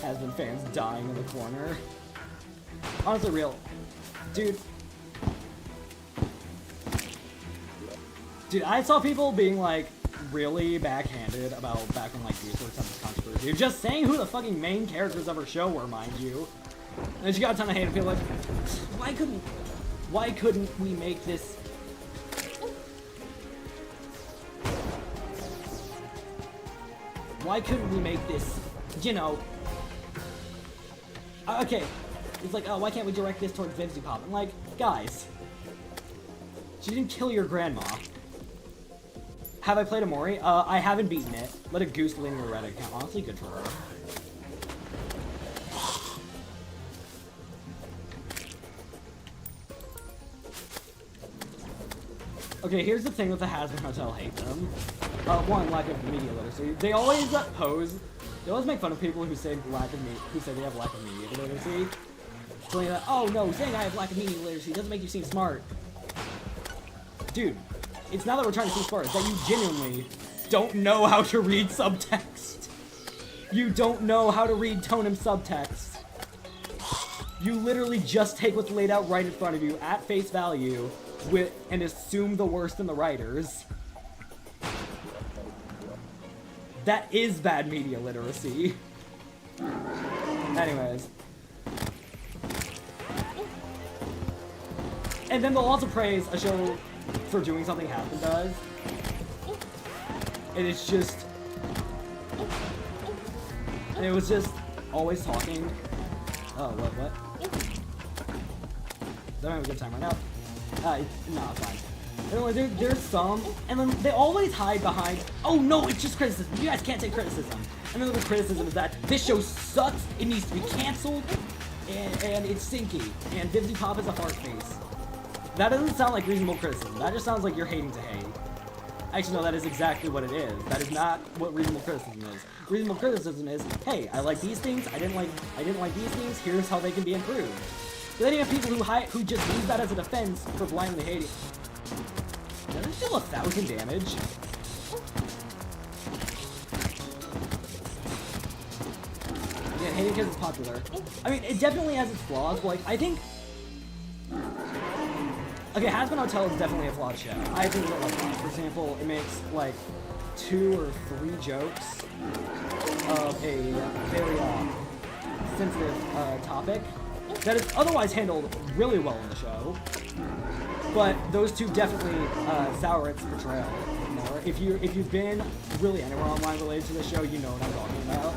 Has-been fans dying in the corner. Honestly, real. Dude, I saw people being, like, really backhanded about back when, like, these sorts of controversy. Just saying who the fucking main characters of our show were, mind you. And she got a ton of hate and people like, why couldn't we make this... Why couldn't we make this, you know... okay, it's like, oh, why can't we direct this towards Vivzy Pop? I'm like, guys, she didn't kill your grandma. Have I played Amori? I haven't beaten it. Let a goose lean your Reddit account. Honestly, good for her. Okay, here's the thing with the Has-Been Hotel hate them. One, lack of media literacy. They always make fun of people who say they have lack of media literacy. Saying that, oh no, saying I have lack of media literacy doesn't make you seem smart. Dude. It's not that we're trying to seem smart, it's that you genuinely don't know how to read subtext. You don't know how to read tone and subtext. You literally just take what's laid out right in front of you at face value and assume the worst in the writers. That is bad media literacy. Anyways. And then they'll also praise a show for doing something Has-Been does. And it's just... And it was just always talking. Oh, what? Don't have a good time right now. No, it's fine. Anyway, there's some, and then they always hide behind, oh no, it's just criticism. You guys can't take criticism. And then the criticism is that this show sucks, it needs to be canceled, and it's sinky, and Vivzy Pop is a fart face. That doesn't sound like reasonable criticism. That just sounds like you're hating to hate. Actually, no, that is exactly what it is. That is not what reasonable criticism is. Reasonable criticism is, hey, I like these things, I didn't like these things, here's how they can be improved. But then you have people who just use that as a defense for blindly hating. Does it deal 1,000 damage? Yeah, hating because it's popular. I mean, it definitely has its flaws, but, like, I think... Okay, Has Been Hotel is definitely a flawed show. I think that, like, for example, it makes, like, 2 or 3 jokes of a very, sensitive, topic that is otherwise handled really well in the show. But those two definitely, sour its portrayal more. If you've been really anywhere online related to the show, you know what I'm talking about.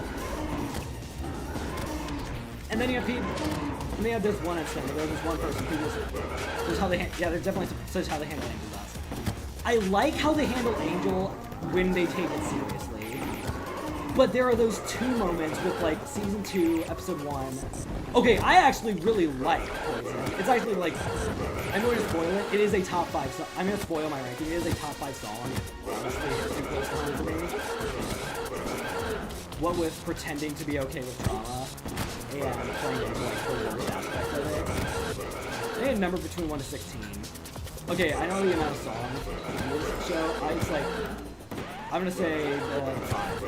And then you have people... And they have this one instance, there's this one person who just... There's how they there's definitely such how they handle Angel Dust. I like how they handle Angel when they take it seriously. But there are those 2 moments with, like, Season 2, Episode 1. Okay, I actually really like Poison. It's actually, like... I'm going to spoil it. It is a top 5 song. I'm going to spoil my ranking. It is a top 5 song. Honestly, it's too close to me. What with pretending to be okay with trauma and playing into, like, the worst aspect of it. They had a number between 1 to 16. Okay, I know the amount of songs in this show. I'm gonna say 5.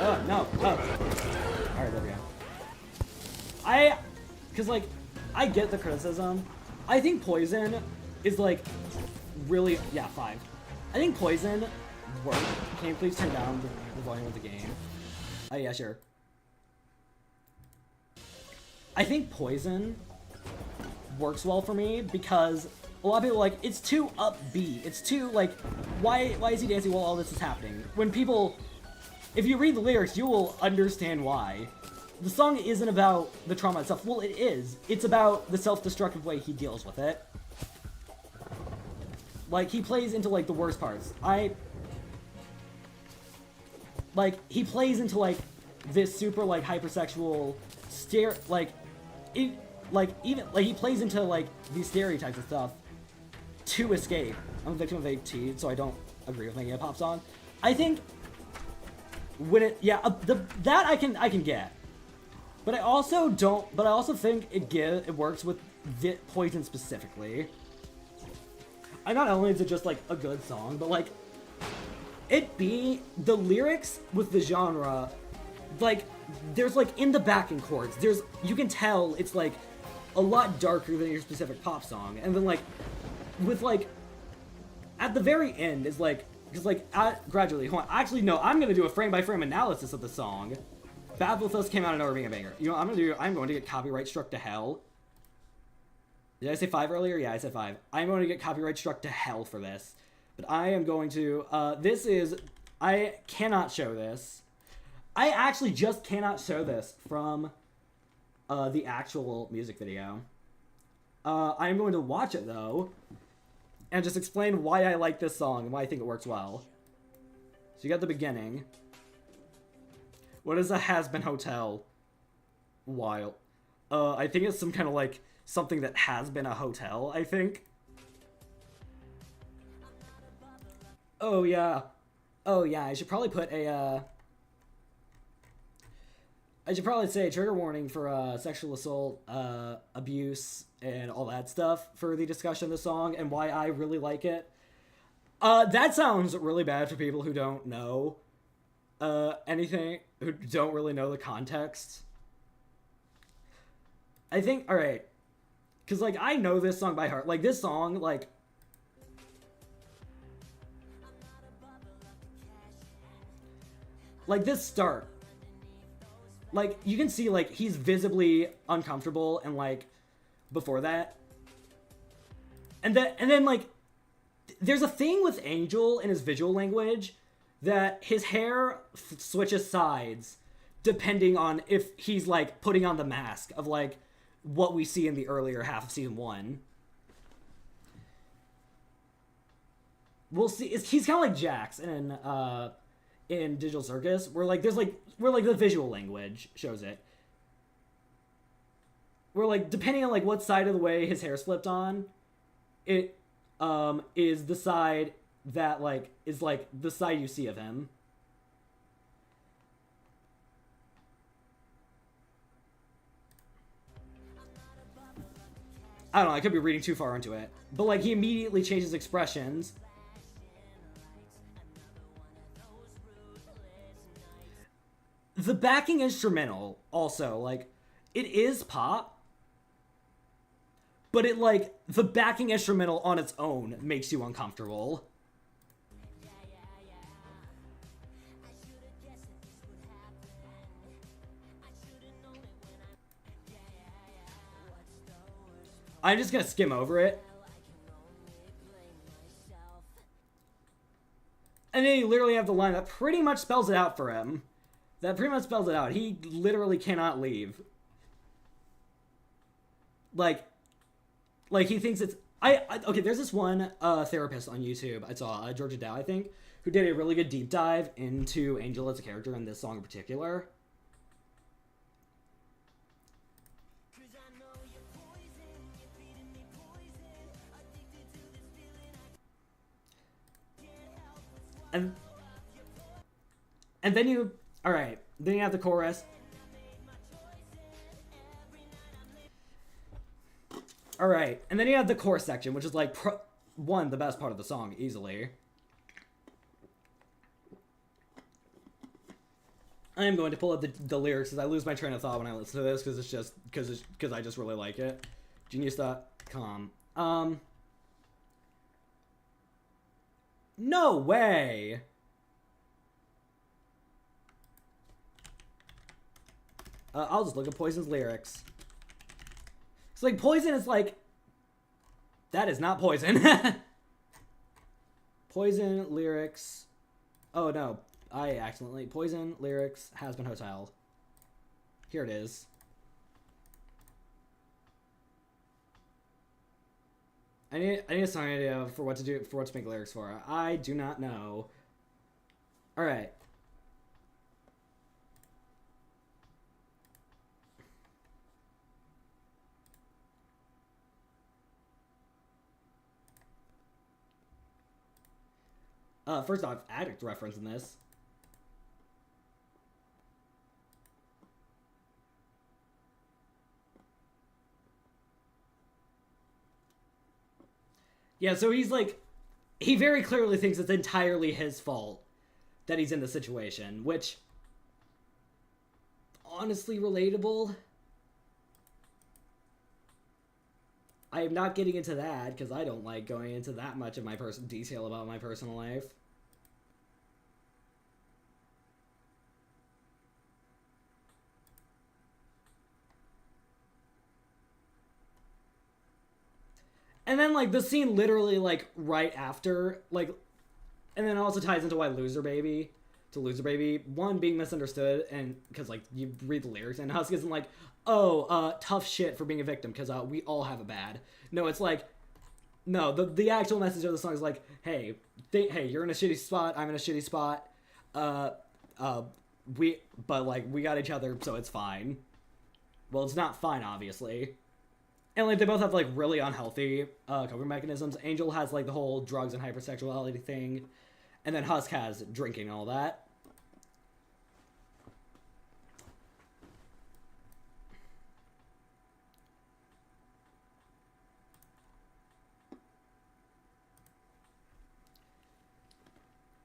Oh, no. Oh. Alright, there we go. Because, like, I get the criticism. I think Poison is, like, really... Yeah, 5. I think Poison works. Can you please turn down the volume of the game? Oh, yeah, sure. I think Poison works well for me because a lot of people are like, it's too upbeat. It's too, like, why is he dancing while all this is happening? When people... If you read the lyrics, you will understand why. The song isn't about the trauma itself. Well, it is. It's about the self-destructive way he deals with it. Like, he plays into, like, the worst parts. He plays into, like, this super, like, hypersexual he plays into, like, these stereotypes and stuff to escape. I'm a victim of AT, so I don't agree with making a pop song. I think when that I can get. But I also think it works with Poison specifically. And not only is it just, like, a good song, but, like, the lyrics with the genre, like, there's, like, in the backing chords, you can tell it's, like, a lot darker than your specific pop song. And then, like, with, like, at the very end is, like, because, like, gradually, hold on, actually, no, I'm gonna do a frame-by-frame analysis of the song. Bad With Us came out of nowhere being a banger. You know what I'm going to get copyright struck to hell. Did I say 5 earlier? Yeah, I said 5. I'm going to get copyright struck to hell for this. But I am going to, I cannot show this. I actually just cannot show this from the actual music video. I'm going to watch it, though, and just explain why I like this song and why I think it works well. So you got the beginning. What is a Has Been Hotel? Wild. I think it's some kind of, like, something that has been a hotel, I think. Oh, yeah. Oh, yeah, I should probably put a, I should probably say trigger warning for, sexual assault, abuse, and all that stuff for the discussion of the song and why I really like it. That sounds really bad for people who don't know, anything, who don't really know the context. I think, alright, because, like, I know this song by heart. Like, this song, like, this start, like, you can see, like, he's visibly uncomfortable and, like, before that. And then, like, there's a thing with Angel in his visual language that his hair switches sides depending on if he's, like, putting on the mask of, like, what we see in the earlier half of season 1. We'll see. He's kind of like Jax in Digital Circus, where, like, the visual language shows it. Where, like, depending on, like, what side of the way his hair's flipped on, it is the side that, like, is, like, the side you see of him. I don't know, I could be reading too far into it. But, like, he immediately changes expressions. The backing instrumental, also, like, it is pop. But it, like, the backing instrumental on its own makes you uncomfortable. I'm just gonna skim over it. And then you literally have the line that pretty much spells it out for him. That pretty much spells it out. He literally cannot leave. Like he thinks it's... Okay, there's this one therapist on YouTube I saw, Georgia Dow, I think, who did a really good deep dive into Angel as a character in this song in particular. And then you... Alright, then you have the chorus. Alright, and then you have the chorus section, which is like, the best part of the song, easily. I am going to pull up the lyrics, because I lose my train of thought when I listen to this, because it's just, because I just really like it. Genius.com. No way! I'll just look at Poison's lyrics. It's like, Poison is like... That is not Poison. Poison lyrics... Oh, no. I accidentally... Poison lyrics, Has Been Hotel. Here it is. I need a song idea for what to make lyrics for. I do not know. Alright. First off, Addict reference in this. Yeah, so he's like... He very clearly thinks it's entirely his fault that he's in the situation, which... Honestly relatable. I am not getting into that, because I don't like going into that much of my detail about my personal life. And then, like, the scene literally, like, right after, like... And then it also ties into why Loser Baby... To Loser Baby, one, being misunderstood, and... Because, like, you read the lyrics, and Husk isn't like... Oh, tough shit for being a victim, because we all have it bad. No, it's like... No, the actual message of the song is like... Hey, you're in a shitty spot, I'm in a shitty spot. But, like, we got each other, so it's fine. Well, it's not fine, obviously. And, like, they both have, like, really unhealthy coping mechanisms. Angel has, like, the whole drugs and hypersexuality thing. And then Husk has drinking and all that.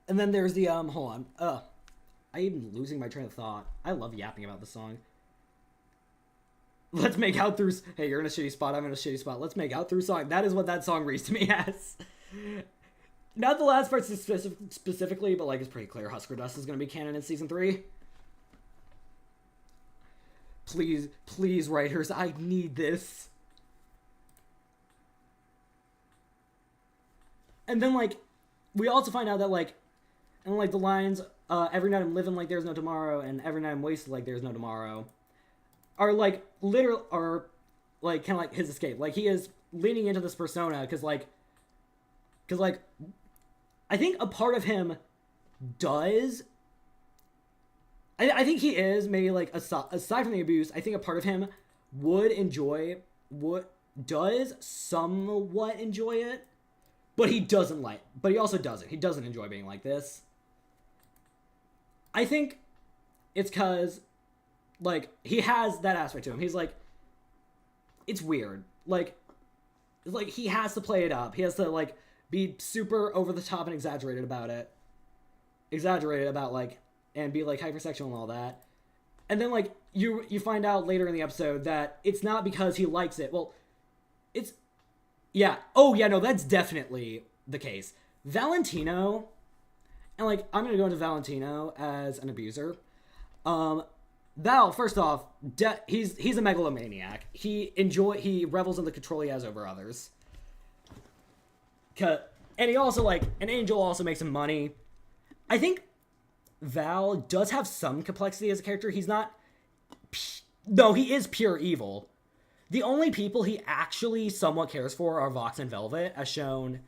And then there's the, hold on. I am losing my train of thought. I love yapping about this song. Let's make out through... Hey, you're in a shitty spot, I'm in a shitty spot. Let's make out through song. That is what that song reads to me as. Not the last part specifically, but, like, it's pretty clear Husker Dust is going to be canon in Season 3. Please, writers, I need this. And then, like, we also find out that, like... And, like, the lines, every night I'm living like there's no tomorrow, and every night I'm wasted like there's no tomorrow... Are, like, literal, are, like, kind of like his escape. Like, he is leaning into this persona, because, like, I think a part of him does, I think he is, maybe, like, aside from the abuse, I think a part of him does somewhat enjoy it, But he doesn't like, but he also doesn't. He doesn't enjoy being like this. I think it's because, like, he has that aspect to him. He's like, it's weird. Like, he has to play it up. He has to, like, be super over the top and exaggerated about it. Exaggerated about, like, and be, like, hypersexual and all that. And then, like, you find out later in the episode that it's not because he likes it. Well, it's... Yeah. Oh, yeah, no, that's definitely the case. Valentino... And, like, I'm going to go into Valentino as an abuser. Val, first off, he's a megalomaniac. He revels in the control he has over others. And he also, like, an angel also makes him money. I think Val does have some complexity as a character. He's not... No, he is pure evil. The only people he actually somewhat cares for are Vox and Velvet, as shown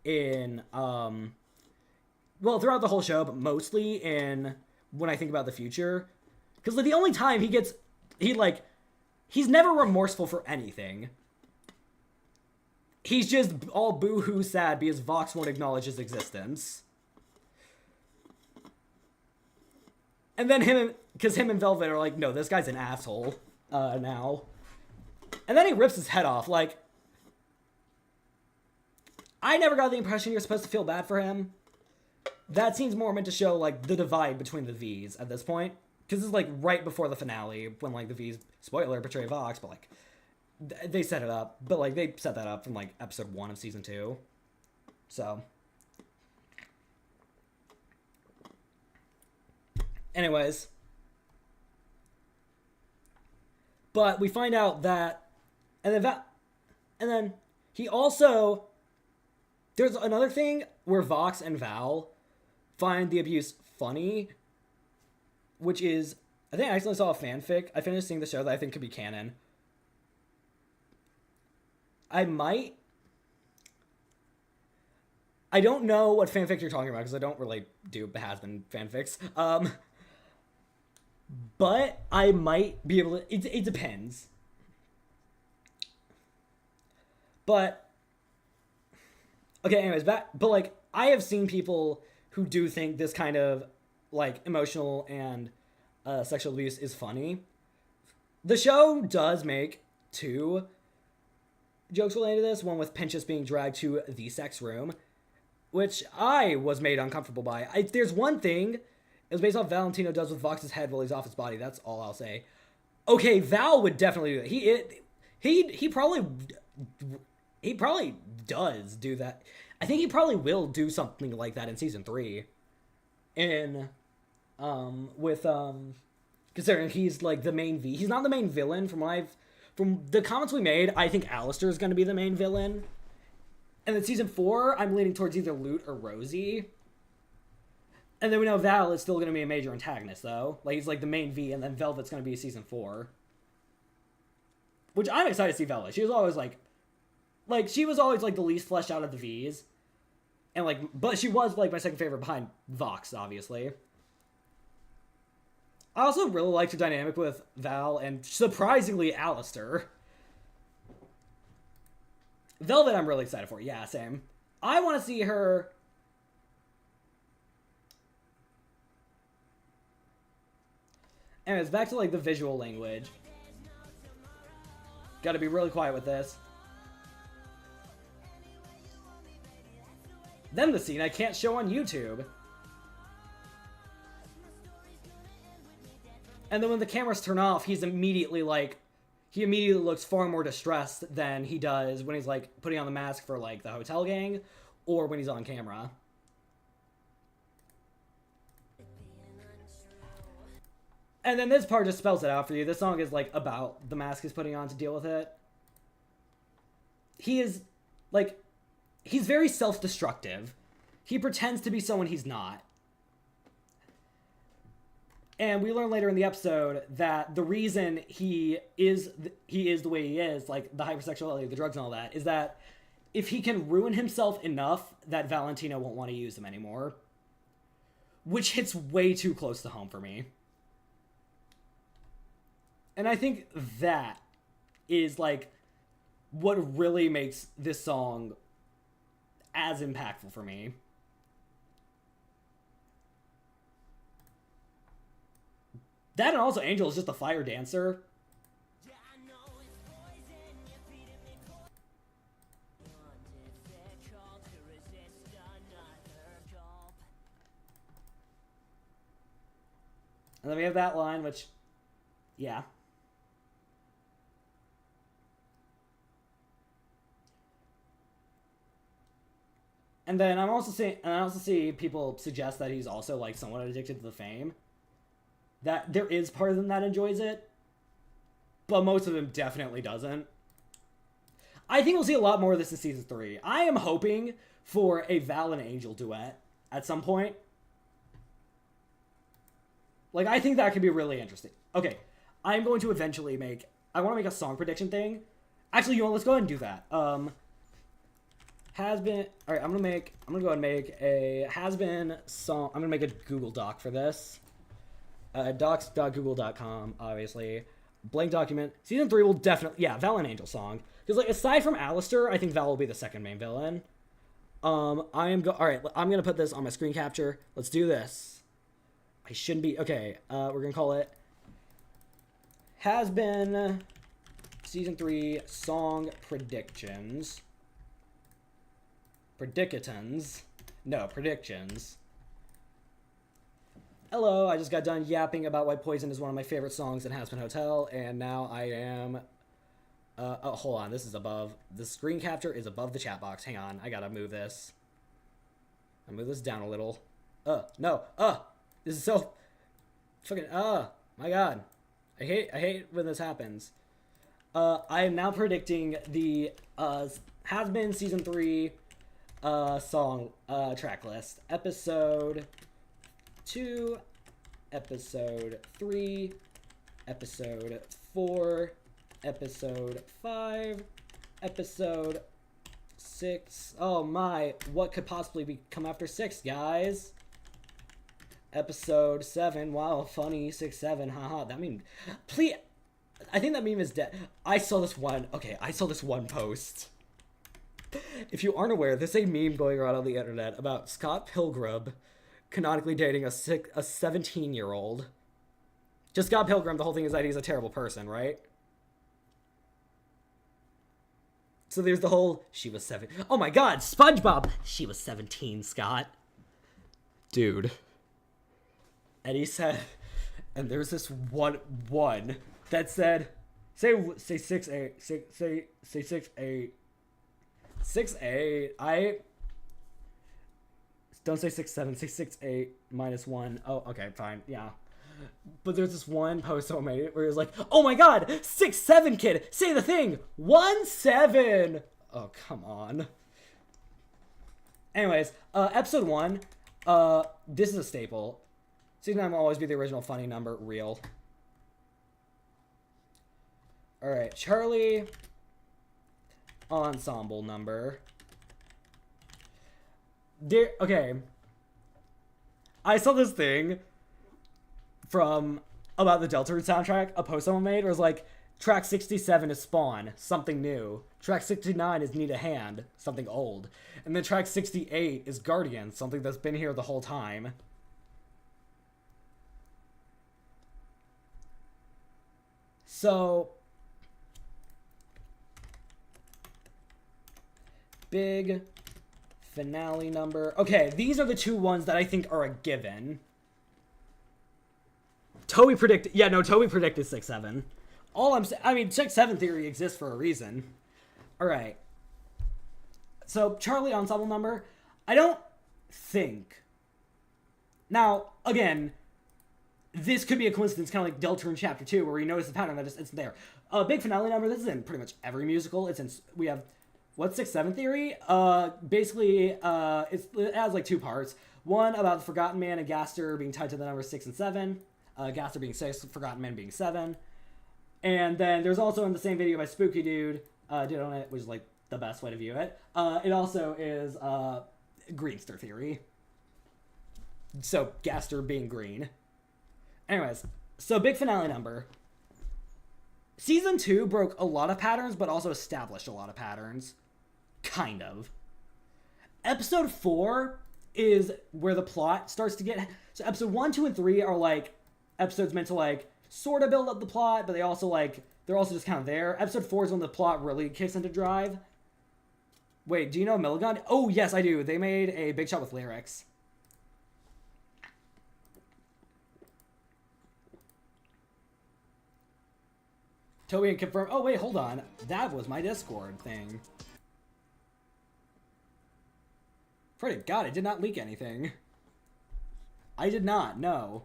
in, well, throughout the whole show, but mostly in When I Think About the Future. Because, like, the only time he's never remorseful for anything. He's just all boo-hoo sad because Vox won't acknowledge his existence. And then him and Velvet are like, no, this guy's an asshole, now. And then he rips his head off, like... I never got the impression you're supposed to feel bad for him. That scene's more meant to show, like, the divide between the V's at this point. Because it's, like, right before the finale, when, like, the V's, spoiler, betray Vox, but, like, they set it up. But, like, they set that up from, like, episode 1 of season 2. So. Anyways. But we find out that, and then he also, there's another thing where Vox and Val find the abuse funny, which is, I think I actually saw a fanfic. I finished seeing the show that I think could be canon. I don't know what fanfic you're talking about because I don't really do has-been fanfics. But I might be able to... It depends. But... Okay, anyways, but, like, I have seen people who do think this kind of, like, emotional and sexual abuse is funny. The show does make 2 jokes related to this. One with Pinchas being dragged to the sex room, which I was made uncomfortable by. There's one thing... It was based off Valentino does with Vox's head while he's off his body. That's all I'll say. Okay, Val would definitely do that. He probably does do that. I think he probably will do something like that in season 3. Considering he's like the main V. He's not the main villain from the comments we made. I think Alistair is going to be the main villain. And then season 4, I'm leaning towards either Lute or Rosie. And then we know Val is still going to be a major antagonist, though. Like, he's, like, the main V, and then Velvet's going to be season 4. Which I'm excited to see Velvet. She was always, like, the least fleshed out of the Vs. And, like, but she was, like, my second favorite behind Vox, obviously. I also really liked her dynamic with Val and, surprisingly, Alistair. Velvet I'm really excited for. Yeah, same. I want to see her... Anyways, back to, like, the visual language. Gotta be really quiet with this. Then the scene I can't show on YouTube. And then when the cameras turn off, he's immediately, like... He immediately looks far more distressed than he does when he's, like, putting on the mask for, like, the hotel gang. Or when he's on camera. And then this part just spells it out for you. This song is, like, about the mask he's putting on to deal with it. He is, like, he's very self-destructive. He pretends to be someone he's not. And we learn later in the episode that the reason he is the way he is, like, the hypersexuality, the drugs and all that, is that if he can ruin himself enough that Valentino won't want to use him anymore. Which hits way too close to home for me. And I think that is, like, what really makes this song as impactful for me. That and also Angel is just a fire dancer. And then we have that line, which, yeah. And then I also see people suggest that he's also like somewhat addicted to the fame. That there is part of him that enjoys it, but most of him definitely doesn't. I think we'll see a lot more of this in season 3. I am hoping for a Val and Angel duet at some point. Like, I think that could be really interesting. Okay, I'm going to eventually I want to make a song prediction thing. Actually, you know what? Let's go ahead and do that. Has been. All right, I'm gonna go ahead and make a has been song. I'm gonna make a Google Doc for this. Docs.google.com, obviously. Blank document. Season 3 will definitely, yeah, Val and Angel song. Because, like, aside from Alistair, I think Val will be the second main villain. All right, I'm gonna put this on my screen capture. Let's do this. I shouldn't be, okay, we're gonna call it Has Been Season 3 Song Predictions. Predictions. Hello, I just got done yapping about why Poison is one of my favorite songs in Has Been Hotel, and now I am... oh, hold on, this is above... The screen capture is above the chat box. Hang on, I gotta move this. I'll move this down a little. No, this is so... Fucking, my god. I hate when this happens. I am now predicting the, Has Been Season 3, song, track list. Episode 2, episode 3, episode 4, episode 5, episode 6. Oh my, what could possibly come after 6, guys? Episode 7, wow, funny, 6, 7, haha, that meme, please, I think that meme is dead. I saw this one post. If you aren't aware, there's a meme going around on the internet about Scott Pilgrim canonically dating a 17-year-old. Just Scott Pilgrim, the whole thing is that he's a terrible person, right? So there's the whole, she was 7. Oh my god, SpongeBob! She was 17, Scott. Dude. And he said, and there's this one that said, say 6'8", say 6'8". 6'8", don't say 6'7", say 6'8" minus 1. Oh, okay, fine, yeah. But there's this one post someone made where he was like, oh my god, 6'7", kid, say the thing, 1'7". Oh, come on. Anyways, episode 1, this is a staple. Season 9 will always be the original funny number, real. Alright, Charlie, ensemble number. Okay. I saw this thing about the Deltarune soundtrack, a post someone made, where it was like, track 67 is Spawn, something new. Track 69 is Need a Hand, something old. And then track 68 is Guardian, something that's been here the whole time. So, big finale number. Okay, these are the two ones that I think are a given. Toby predicted 6'7". I mean, 6'7" theory exists for a reason. Alright. So, Charlie ensemble number. I don't think. Now, again, this could be a coincidence, kind of like Deltarune Chapter 2, where we notice the pattern that it's there. Big finale number, this is in pretty much every musical. We have, what's 6'7" theory? Basically, it has like 2 parts. One about the Forgotten Man and Gaster being tied to the numbers 6 and 7. Gaster being 6, Forgotten Man being 7. And then there's also in the same video by Spooky Dude, did on it, which is like the best way to view it. It also is Greenster theory. So Gaster being green. Anyways, so big finale number. Season 2 broke a lot of patterns, but also established a lot of patterns. Kind of. Episode 4 is where the plot starts to get... So episode 1, 2, and 3 are, like, episodes meant to, like, sort of build up the plot, but they also, like... They're also just kind of there. Episode 4 is when the plot really kicks into drive. Wait, do you know Milligan? Oh, yes, I do. They made a Big Shot with lyrics. Toby and confirm. Oh, wait, hold on. That was my Discord thing. Pray God, I did not leak anything. I did not, no.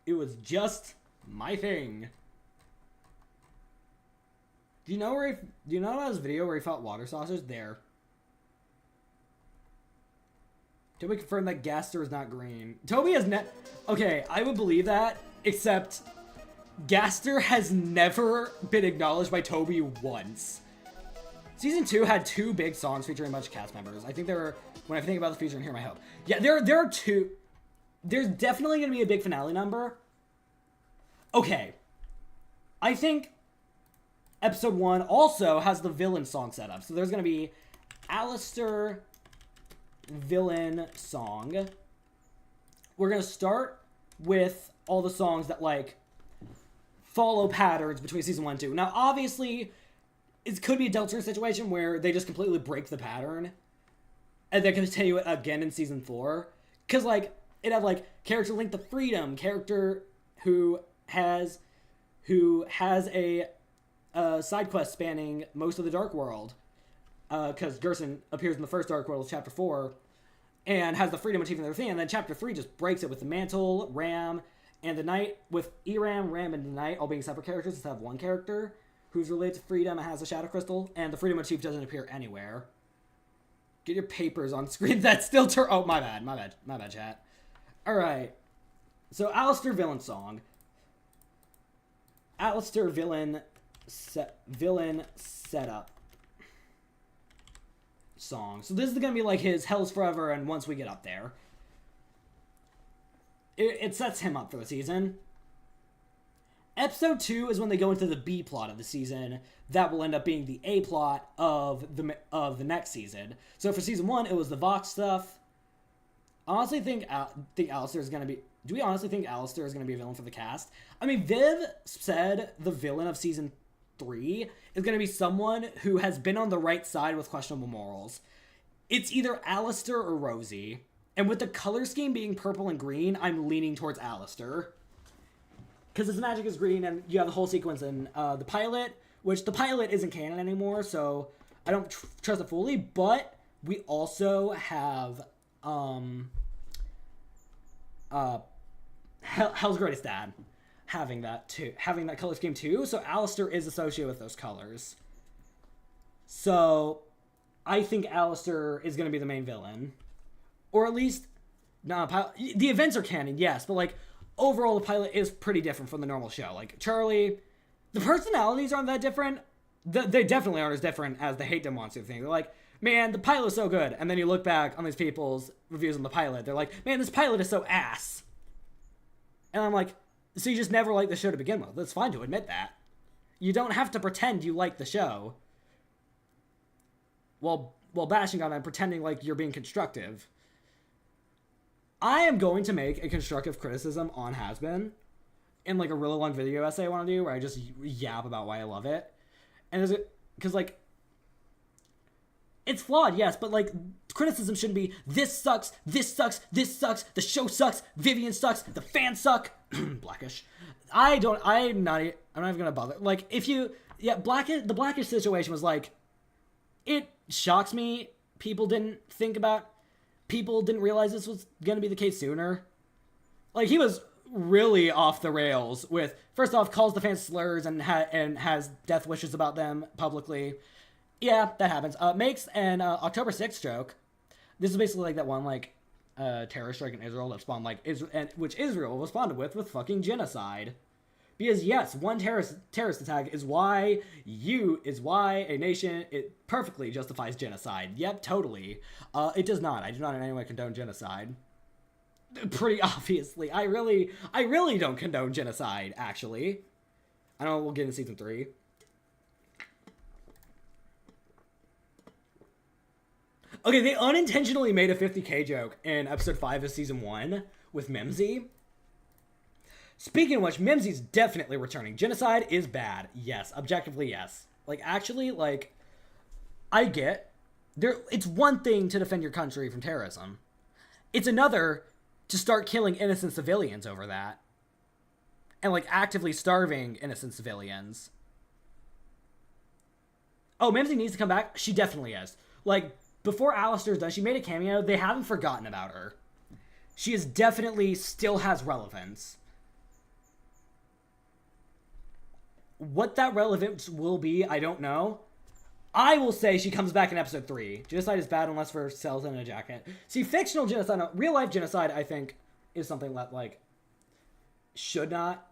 It was just my thing. Do you know his video where he fought water saucers? There. Toby confirmed that Gaster is not green. Toby has okay, I would believe that, except Gaster has never been acknowledged by Toby once. Season 2 had 2 big songs featuring a bunch of cast members. I think there were, when I think about the feature in Here My Hope. Yeah, there are 2. There's definitely going to be a big finale number. Okay. I think episode 1 also has the villain song set up. So there's going to be Alistair villain song. We're going to start with all the songs that, like, follow patterns between season 1 and 2. Now, obviously, it could be a Delta situation where they just completely break the pattern and then continue it again in season 4. Because, like, it'd have, like, character linked to freedom, character who has a side quest spanning most of the Dark World. Because Gerson appears in the first Dark World, chapter 4, and has the freedom motif in their thing, and then chapter 3 just breaks it with the Mantle, Ram, and the Knight, with Eram, Ram, and the Knight all being separate characters, instead of one character who's related to freedom and has a shadow crystal, and the freedom motif doesn't appear anywhere. Get your papers on screen. That's still oh, my bad, chat. Alright. So, Alistair villain song. Alistair villain setup song. So this is gonna be like his Hell's Forever and Once We Get Up There. It sets him up for the season. Episode 2 is when they go into the B plot of the season. That will end up being the A plot of the next season. So for season 1, it was the Vox stuff. I honestly think Alistair is gonna be... Do we honestly think Alistair is gonna be a villain for the cast? I mean, Viv said the villain of season 3 is gonna be someone who has been on the right side with questionable morals. It's either Alistair or Rosie. And with the color scheme being purple and green, I'm leaning towards Alistair. Because his magic is green, and you have the whole sequence in the pilot, which the pilot isn't canon anymore, so I don't trust it fully, but we also have Hell's Greatest Dad having that color scheme too, so Alistair is associated with those colors. So I think Alistair is going to be the main villain. Or at least, the events are canon, yes, but, like, overall the pilot is pretty different from the normal show. Like, Charlie, the personalities aren't that different. They definitely aren't as different as the hate them monster thing. They're like, man, the pilot is so good. And then you look back on these people's reviews on the pilot. They're like, man, this pilot is so ass. And I'm like, so you just never liked the show to begin with. It's fine to admit that. You don't have to pretend you like the show while bashing on it and pretending like you're being constructive. I am going to make a constructive criticism on Has-Been in, like, a really long video essay I want to do where I just yap about why I love it. And because, like, it's flawed, yes, but, like, criticism shouldn't be, this sucks, this sucks, this sucks, the show sucks, Vivian sucks, the fans suck. Blackish. I'm not even gonna bother. Like, the Blackish situation was, like, it shocks me people didn't realize this was going to be the case sooner. Like, he was really off the rails with, first off, calls the fans slurs and has death wishes about them publicly. Yeah, that happens. Makes an October 6th joke. This is basically like that one, like, terrorist strike in Israel that spawned, like, which Israel responded with fucking genocide. Because, yes, one terrorist attack is why a nation, it perfectly justifies genocide. Yep, totally. It does not. I do not in any way condone genocide. Pretty obviously. I really don't condone genocide, actually. I know we'll get into season 3. Okay, they unintentionally made a 50K joke in episode 5 of season 1 with Mimsy. Speaking of which, Mimsy's definitely returning. Genocide is bad. Yes. Objectively, yes. Like, actually, like, I get... It's one thing to defend your country from terrorism. It's another to start killing innocent civilians over that. And, like, actively starving innocent civilians. Oh, Mimsy needs to come back? She definitely is. Like, before Alistair's done, she made a cameo. They haven't forgotten about her. She is definitely still has relevance. What that relevance will be, I don't know. I will say she comes back in episode 3. Genocide is bad unless for cells in a jacket. See, fictional genocide, no, real life genocide, I think, is something that, like, should not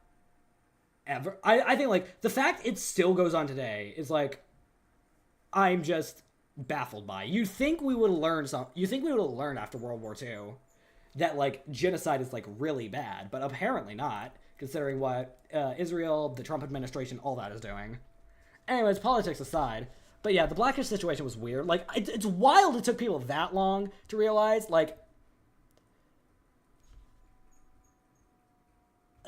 ever. I think, like, the fact it still goes on today is, like, I'm just baffled by. You think we would have learned You think we would have learned after World War II that, like, genocide is, like, really bad, but apparently not, considering what Israel, the Trump administration, all that is doing. Anyways, politics aside, but yeah, the Blackish situation was weird. Like, it's wild it took people that long to realize, like,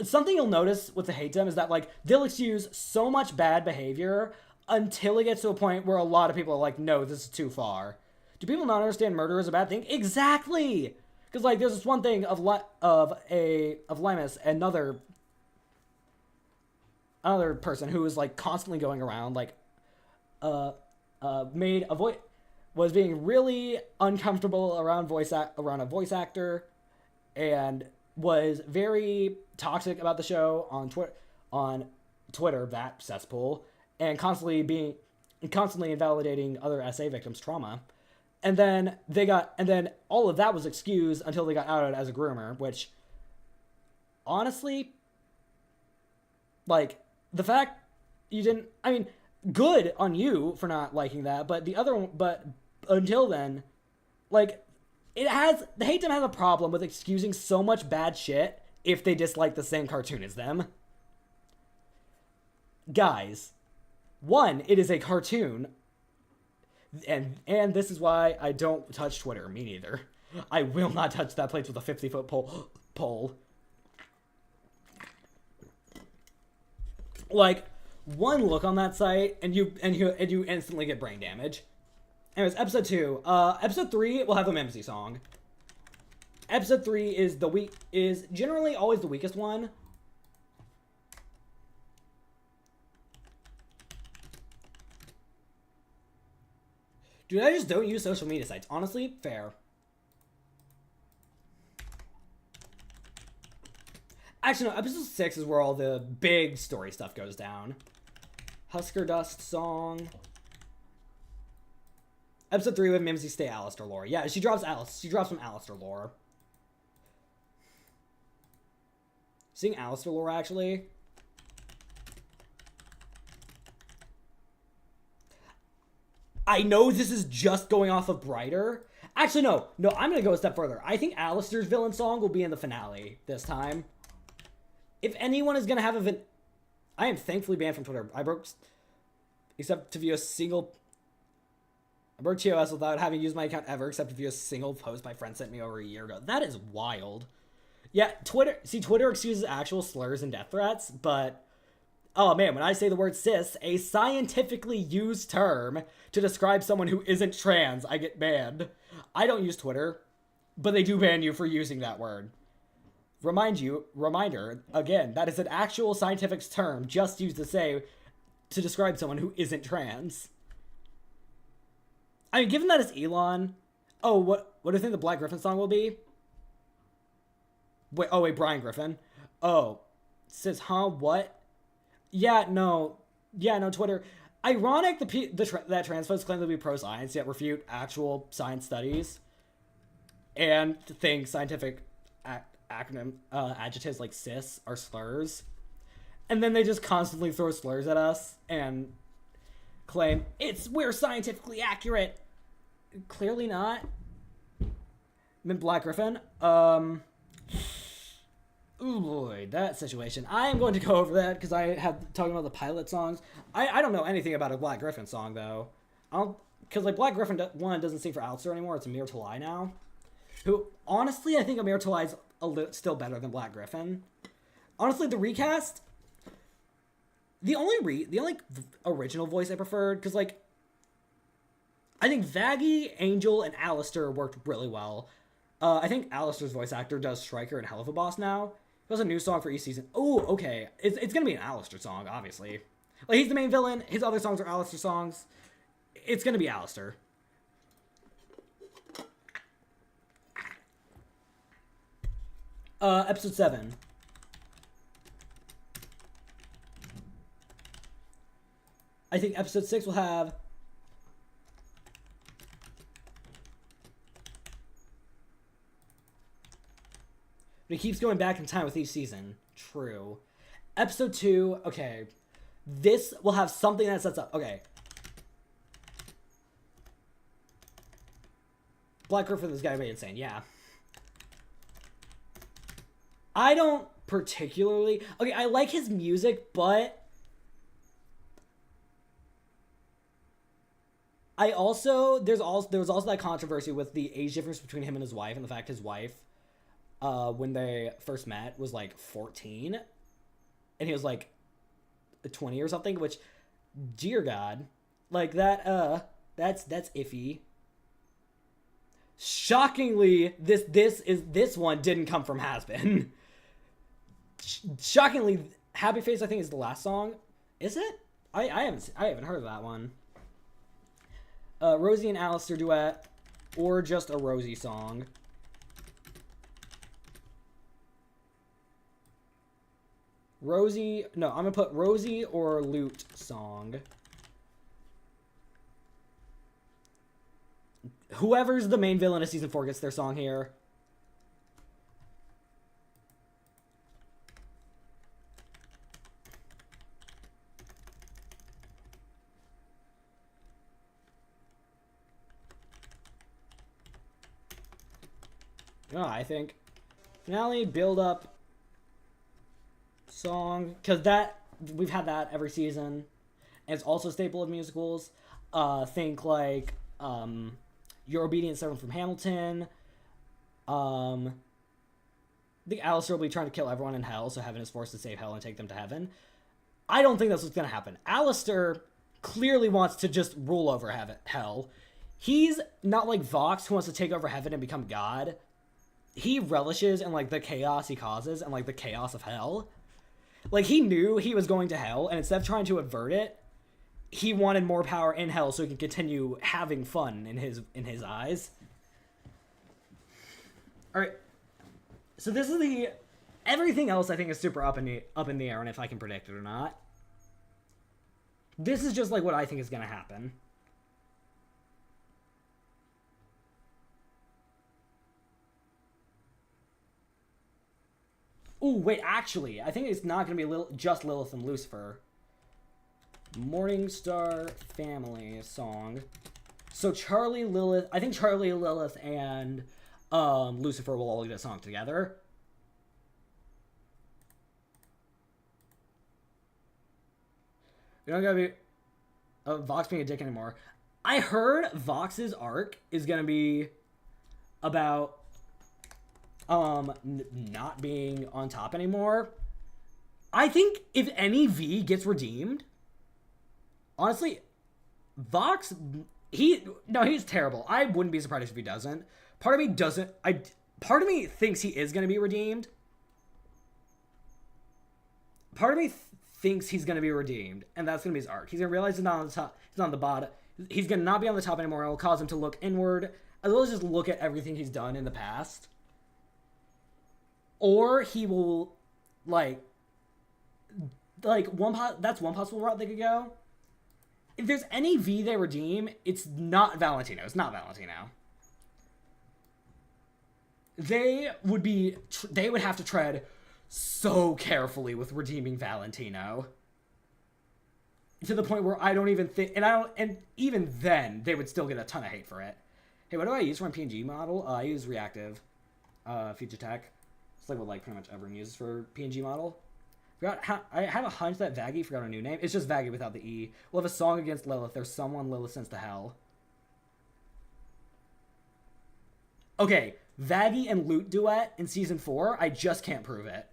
something you'll notice with the hatedom is that, like, they'll excuse so much bad behavior until it gets to a point where a lot of people are like, no, this is too far. Do people not understand murder is a bad thing? Exactly! Because, like, there's this one thing of Lemus, another person who was, like, constantly going around, like, was being really uncomfortable around a voice actor, and was very toxic about the show on Twitter, that cesspool, and constantly invalidating other SA victims' trauma. And then all of that was excused until they got outed as a groomer, which, honestly, like, the fact you didn't, I mean, good on you for not liking that, but until then, like, the hatedom has a problem with excusing so much bad shit if they dislike the same cartoon as them. Guys, one, it is a cartoon, and this is why I don't touch Twitter. Me neither. I will not touch that place with a 50-foot pole. Like, one look on that site, and you instantly get brain damage. Anyways, episode 2. Episode 3 will have a Mimsy song. Episode 3 is generally always the weakest one. Dude, I just don't use social media sites. Honestly, fair. Actually, no, episode 6 is where all the big story stuff goes down. Husker Dust song. Episode 3 with Mimsy stay Alistair lore. Yeah, she drops some Alistair lore. Seeing Alistair lore, actually. I know this is just going off of Brighter. Actually, no, I'm going to go a step further. I think Alistair's villain song will be in the finale this time. If anyone is going to have I am thankfully banned from Twitter. I broke TOS without having used my account ever, except to view a single post my friend sent me over a year ago. That is wild. Yeah, Twitter excuses actual slurs and death threats, but... Oh man, when I say the word cis, a scientifically used term to describe someone who isn't trans, I get banned. I don't use Twitter, but they do ban you for using that word. Reminder, again, that is an actual scientific term just used to describe someone who isn't trans. I mean, given that it's Elon, what do you think the Black Griffin song will be? Wait, Brian Griffin. Oh, says, huh, what? Yeah, no, Twitter. Ironic that trans folks claim to be pro-science, yet refute actual science studies, and think scientific adjectives like cis are slurs. And then they just constantly throw slurs at us and claim, we're scientifically accurate. Clearly not. Black Griffin. Ooh boy, that situation. I am going to go over that because I have talking about the pilot songs. I don't know anything about a Black Griffin song though. because like Black Griffin one doesn't sing for Alistair anymore. It's Amir Talai now. Who honestly, I think Amir Talai's still better than Black Griffin. Honestly, the recast. The only original voice I preferred, because like I think Vaggie, Angel, and Alistair worked really well. I think Alistair's voice actor does Stryker and Hell of a Boss now. He has a new song for each season. Oh, okay. It's gonna be an Alistair song, obviously. Like, he's the main villain. His other songs are Alistair songs. It's gonna be Alistair. Episode 7. I think episode 6 will have... But it keeps going back in time with each season. True. Episode 2, okay. This will have something that sets up. Okay. Black Griffin is gonna be insane, yeah. I don't particularly... Okay, I like his music, but... there was also that controversy with the age difference between him and his wife, and the fact his wife, when they first met, was like 14, and he was like 20 or something. Which, dear God, like that's iffy. Shockingly, this one didn't come from Has-Been. Shockingly, Happy Face I think is the last song. Is it? I haven't heard of that one. Rosie and Alistair duet, or just a Rosie song. Rosie, no, I'm gonna put Rosie or Lute song. Whoever's the main villain of season 4 gets their song here. Oh, I think finale, build up song, because we've had that every season, and it's also a staple of musicals. Think like Your Obedient Servant from Hamilton. I think Alistair will be trying to kill everyone in hell, so Heaven is forced to save hell and take them to heaven. I don't think that's what's going to happen. Alistair clearly wants to just rule over hell. He's not like Vox, who wants to take over heaven and become God. He relishes in like the chaos he causes and like the chaos of hell. Like, he knew he was going to hell, and instead of trying to avert it, he wanted more power in hell so he could continue having fun in his eyes. All right. So this is everything else I think is super up in the air, and if I can predict it or not. This is just like what I think is going to happen. Ooh, wait, actually, I think it's not going to be just Lilith and Lucifer. Morningstar Family song. So Charlie, Lilith, I think Charlie, Lilith, and Lucifer will all get a song together. We don't gotta be Vox being a dick anymore. I heard Vox's arc is gonna be about not being on top anymore. I think if any V gets redeemed, honestly, Vox, he's terrible. I wouldn't be surprised if he doesn't. Part of me thinks he is going to be redeemed. Part of me thinks he's going to be redeemed, and that's going to be his arc. He's going to realize he's not on the top, he's on the bottom. He's going to not be on the top anymore. It will cause him to look inward, as well as just look at everything he's done in the past. Or he will, that's one possible route they could go. If there's any V they redeem, it's not Valentino. It's not Valentino. They would have to tread so carefully with redeeming Valentino. To the point where I don't even think, and even then, they would still get a ton of hate for it. Hey, what do I use for my PNG model? I use reactive feature tech. It's like what pretty much everyone uses for PNG model. I have a hunch that Vaggie forgot her new name. It's just Vaggie without the E. We'll have a song against Lilith. There's someone Lilith sends to hell. Okay, Vaggie and Lute duet in season 4, I just can't prove it.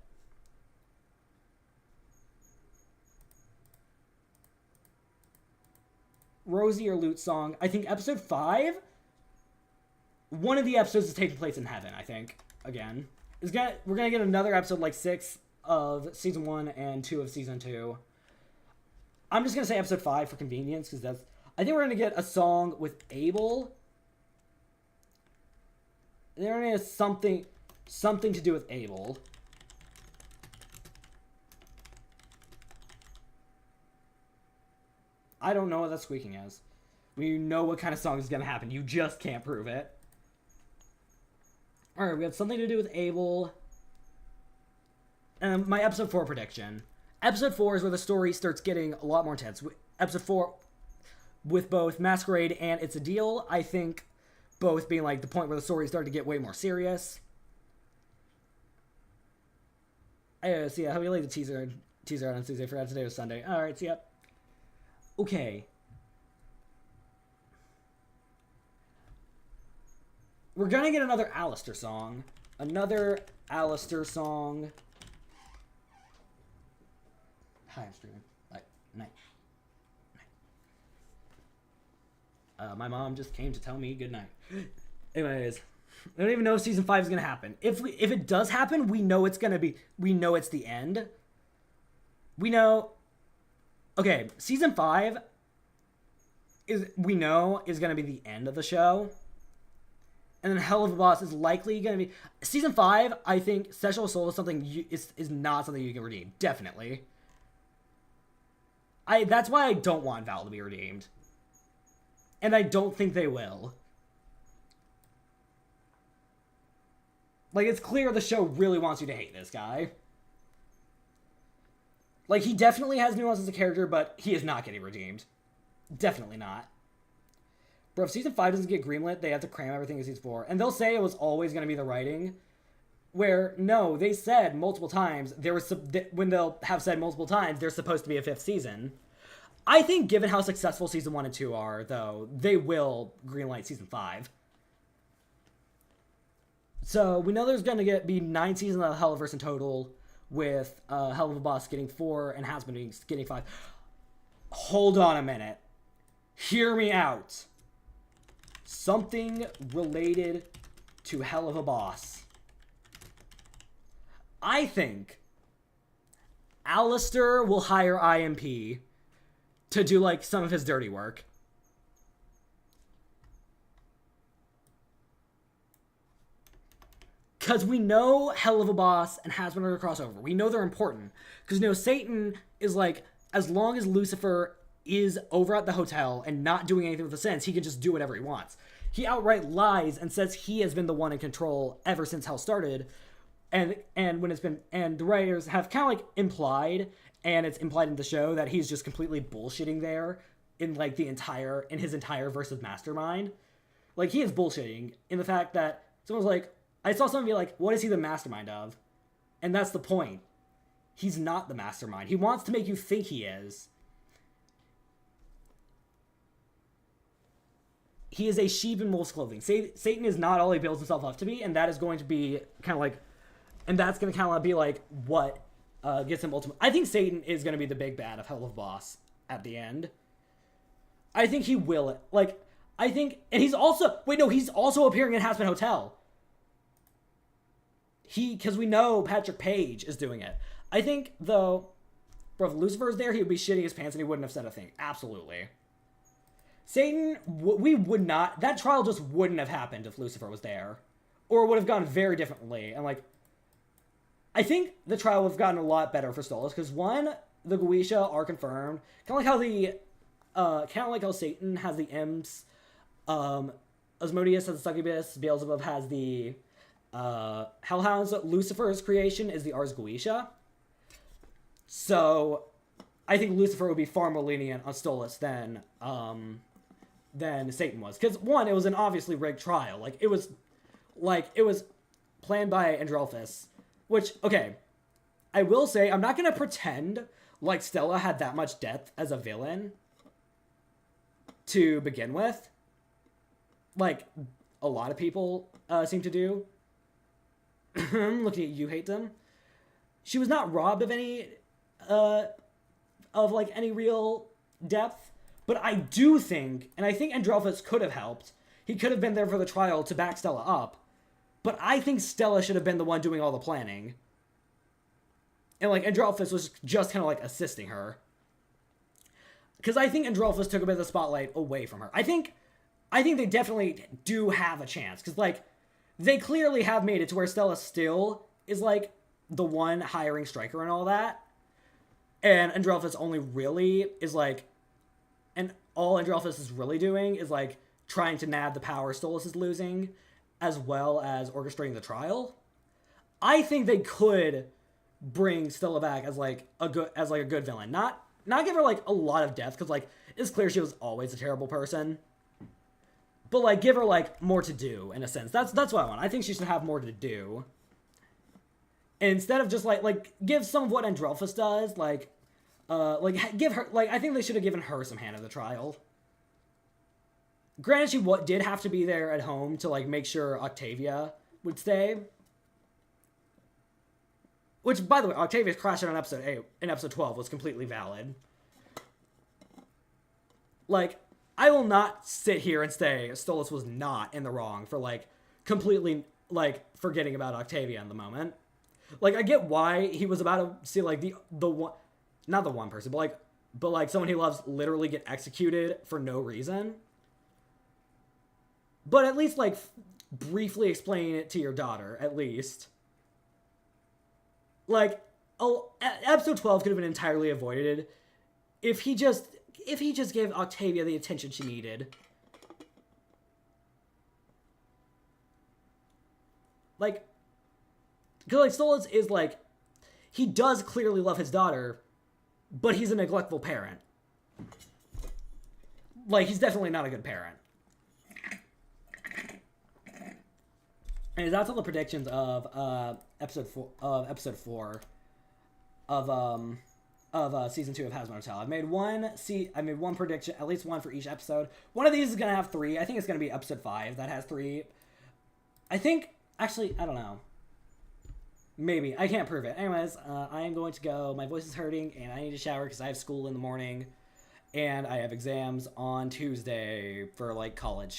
Rosie or Lute song. I think episode 5, one of the episodes is taking place in heaven, I think. Again. We're gonna get another episode like 6 of season 1 and 2 of season 2. I'm just gonna say episode 5 for convenience, because that's... I think we're gonna get a song with Abel. They're gonna get something to do with Abel. I don't know what that squeaking is. We know what kind of song is gonna happen. You just can't prove it. Alright, we have something to do with Abel. And my episode 4 prediction. Episode 4 is where the story starts getting a lot more intense. Episode 4, with both Masquerade and It's a Deal, I think both being like the point where the story started to get way more serious. So yeah, how we like the teaser out on Tuesday. Forgot today was Sunday. Alright, so yeah. Okay. We're gonna get another Alistair song. Another Alistair song. Hi, I'm streaming. Bye. Night. My mom just came to tell me good night. Anyways, I don't even know if season 5 is gonna happen. If it does happen, we know it's gonna be. We know it's the end. We know. Okay, season 5 is gonna be the end of the show. And then Hell of a Boss is likely going to be... Season 5, I think Sexual Assault is something is not something you can redeem. Definitely. That's why I don't want Val to be redeemed. And I don't think they will. Like, it's clear the show really wants you to hate this guy. Like, he definitely has nuance as a character, but he is not getting redeemed. Definitely not. Bro, if season 5 doesn't get greenlit, they have to cram everything in season 4. And they'll say it was always going to be the writing. Where, no, they said multiple times, when they'll have said multiple times, there's supposed to be a 5th season. I think, given how successful season 1 and 2 are, though, they will greenlight season 5. So, we know there's going to be 9 seasons of Helliverse in total, with Hell of a Boss getting 4 and Hasbin getting 5. Hold on a minute. Hear me out. Something related to Hell of a Boss. I think Alistair will hire IMP to do, like, some of his dirty work. Because we know Hell of a Boss and Hasbin are a crossover. We know they're important. Because, you know, Satan is like, as long as Lucifer is over at the hotel and not doing anything with the sins, he can just do whatever he wants. He outright lies and says he has been the one in control ever since hell started. And the writers have kind of like implied, and it's implied in the show, that he's just completely bullshitting there in like in his entire verse of Mastermind. Like, he is bullshitting in the fact that someone's like, I saw someone be like, what is he the mastermind of? And that's the point. He's not the mastermind. He wants to make you think he is. He is a sheep in wolf's clothing. Satan is not all he builds himself up to be, and that is going to be kind of like... And that's going to kind of be like what gets him ultimate... I think Satan is going to be the big bad of Hell of Boss at the end. I think he will... Like, I think... And he's also... Wait, no, he's also appearing in Hasbin Hotel. Because we know Patrick Page is doing it. I think, though... Bro, if Lucifer's there, he would be shitting his pants and he wouldn't have said a thing. Absolutely. Satan, we would not... That trial just wouldn't have happened if Lucifer was there. Or would have gone very differently. And, like... I think the trial would have gotten a lot better for Stolas. Because, one, the Goetia are confirmed. Kind of like how Satan has the imps. Asmodeus has the succubus. Beelzebub has the... Hellhounds. Lucifer's creation is the Ars Goetia. So... I think Lucifer would be far more lenient on Stolas than Satan was. Because, one, it was an obviously rigged trial. It was planned by Androlphus. Which, okay, I will say, I'm not going to pretend like Stella had that much depth as a villain to begin with. Like, a lot of people seem to do. Looking at you, hate them. She was not robbed of any any real depth, but I do think, and I think Androphus could have helped. He could have been there for the trial to back Stella up, but I think Stella should have been the one doing all the planning. And like Androphus was just kind of like assisting her. Because I think Androphus took a bit of the spotlight away from her. I think they definitely do have a chance. Because like they clearly have made it to where Stella still is like the one hiring Stryker and all that. And Androphus only really is like, and all Androphus is really doing is like trying to nab the power Stolas is losing, as well as orchestrating the trial. I think they could bring Stella back as like a good villain. Not give her like a lot of depth, because like it's clear she was always a terrible person. But like give her like more to do in a sense. That's what I want. I think she should have more to do. And instead of just like give some of what Androphus does, give her I think they should have given her some hand in the trial. Granted, she did have to be there at home to like make sure Octavia would stay. Which, by the way, Octavia's crashing on episode 8 in episode 12 was completely valid. Like, I will not sit here and say Stolas was not in the wrong for like completely like forgetting about Octavia in the moment. Like, I get why he was about to see like the one, not the one person, but like someone he loves literally get executed for no reason. But at least like briefly explain it to your daughter, at least. Like, episode 12 could have been entirely avoided if he just gave Octavia the attention she needed. Like, because like Stolas is like, he does clearly love his daughter, but he's a neglectful parent. Like, he's definitely not a good parent. And that's all the predictions of episode 4 of season 2 of Hazbin Hotel. I made one prediction, at least one for each episode. One of these is gonna have 3. I think it's gonna be episode 5 that has 3. I think, actually, I don't know. Maybe. I can't prove it. Anyways, I am going to go. My voice is hurting, and I need to shower because I have school in the morning, and I have exams on Tuesday for like college shit.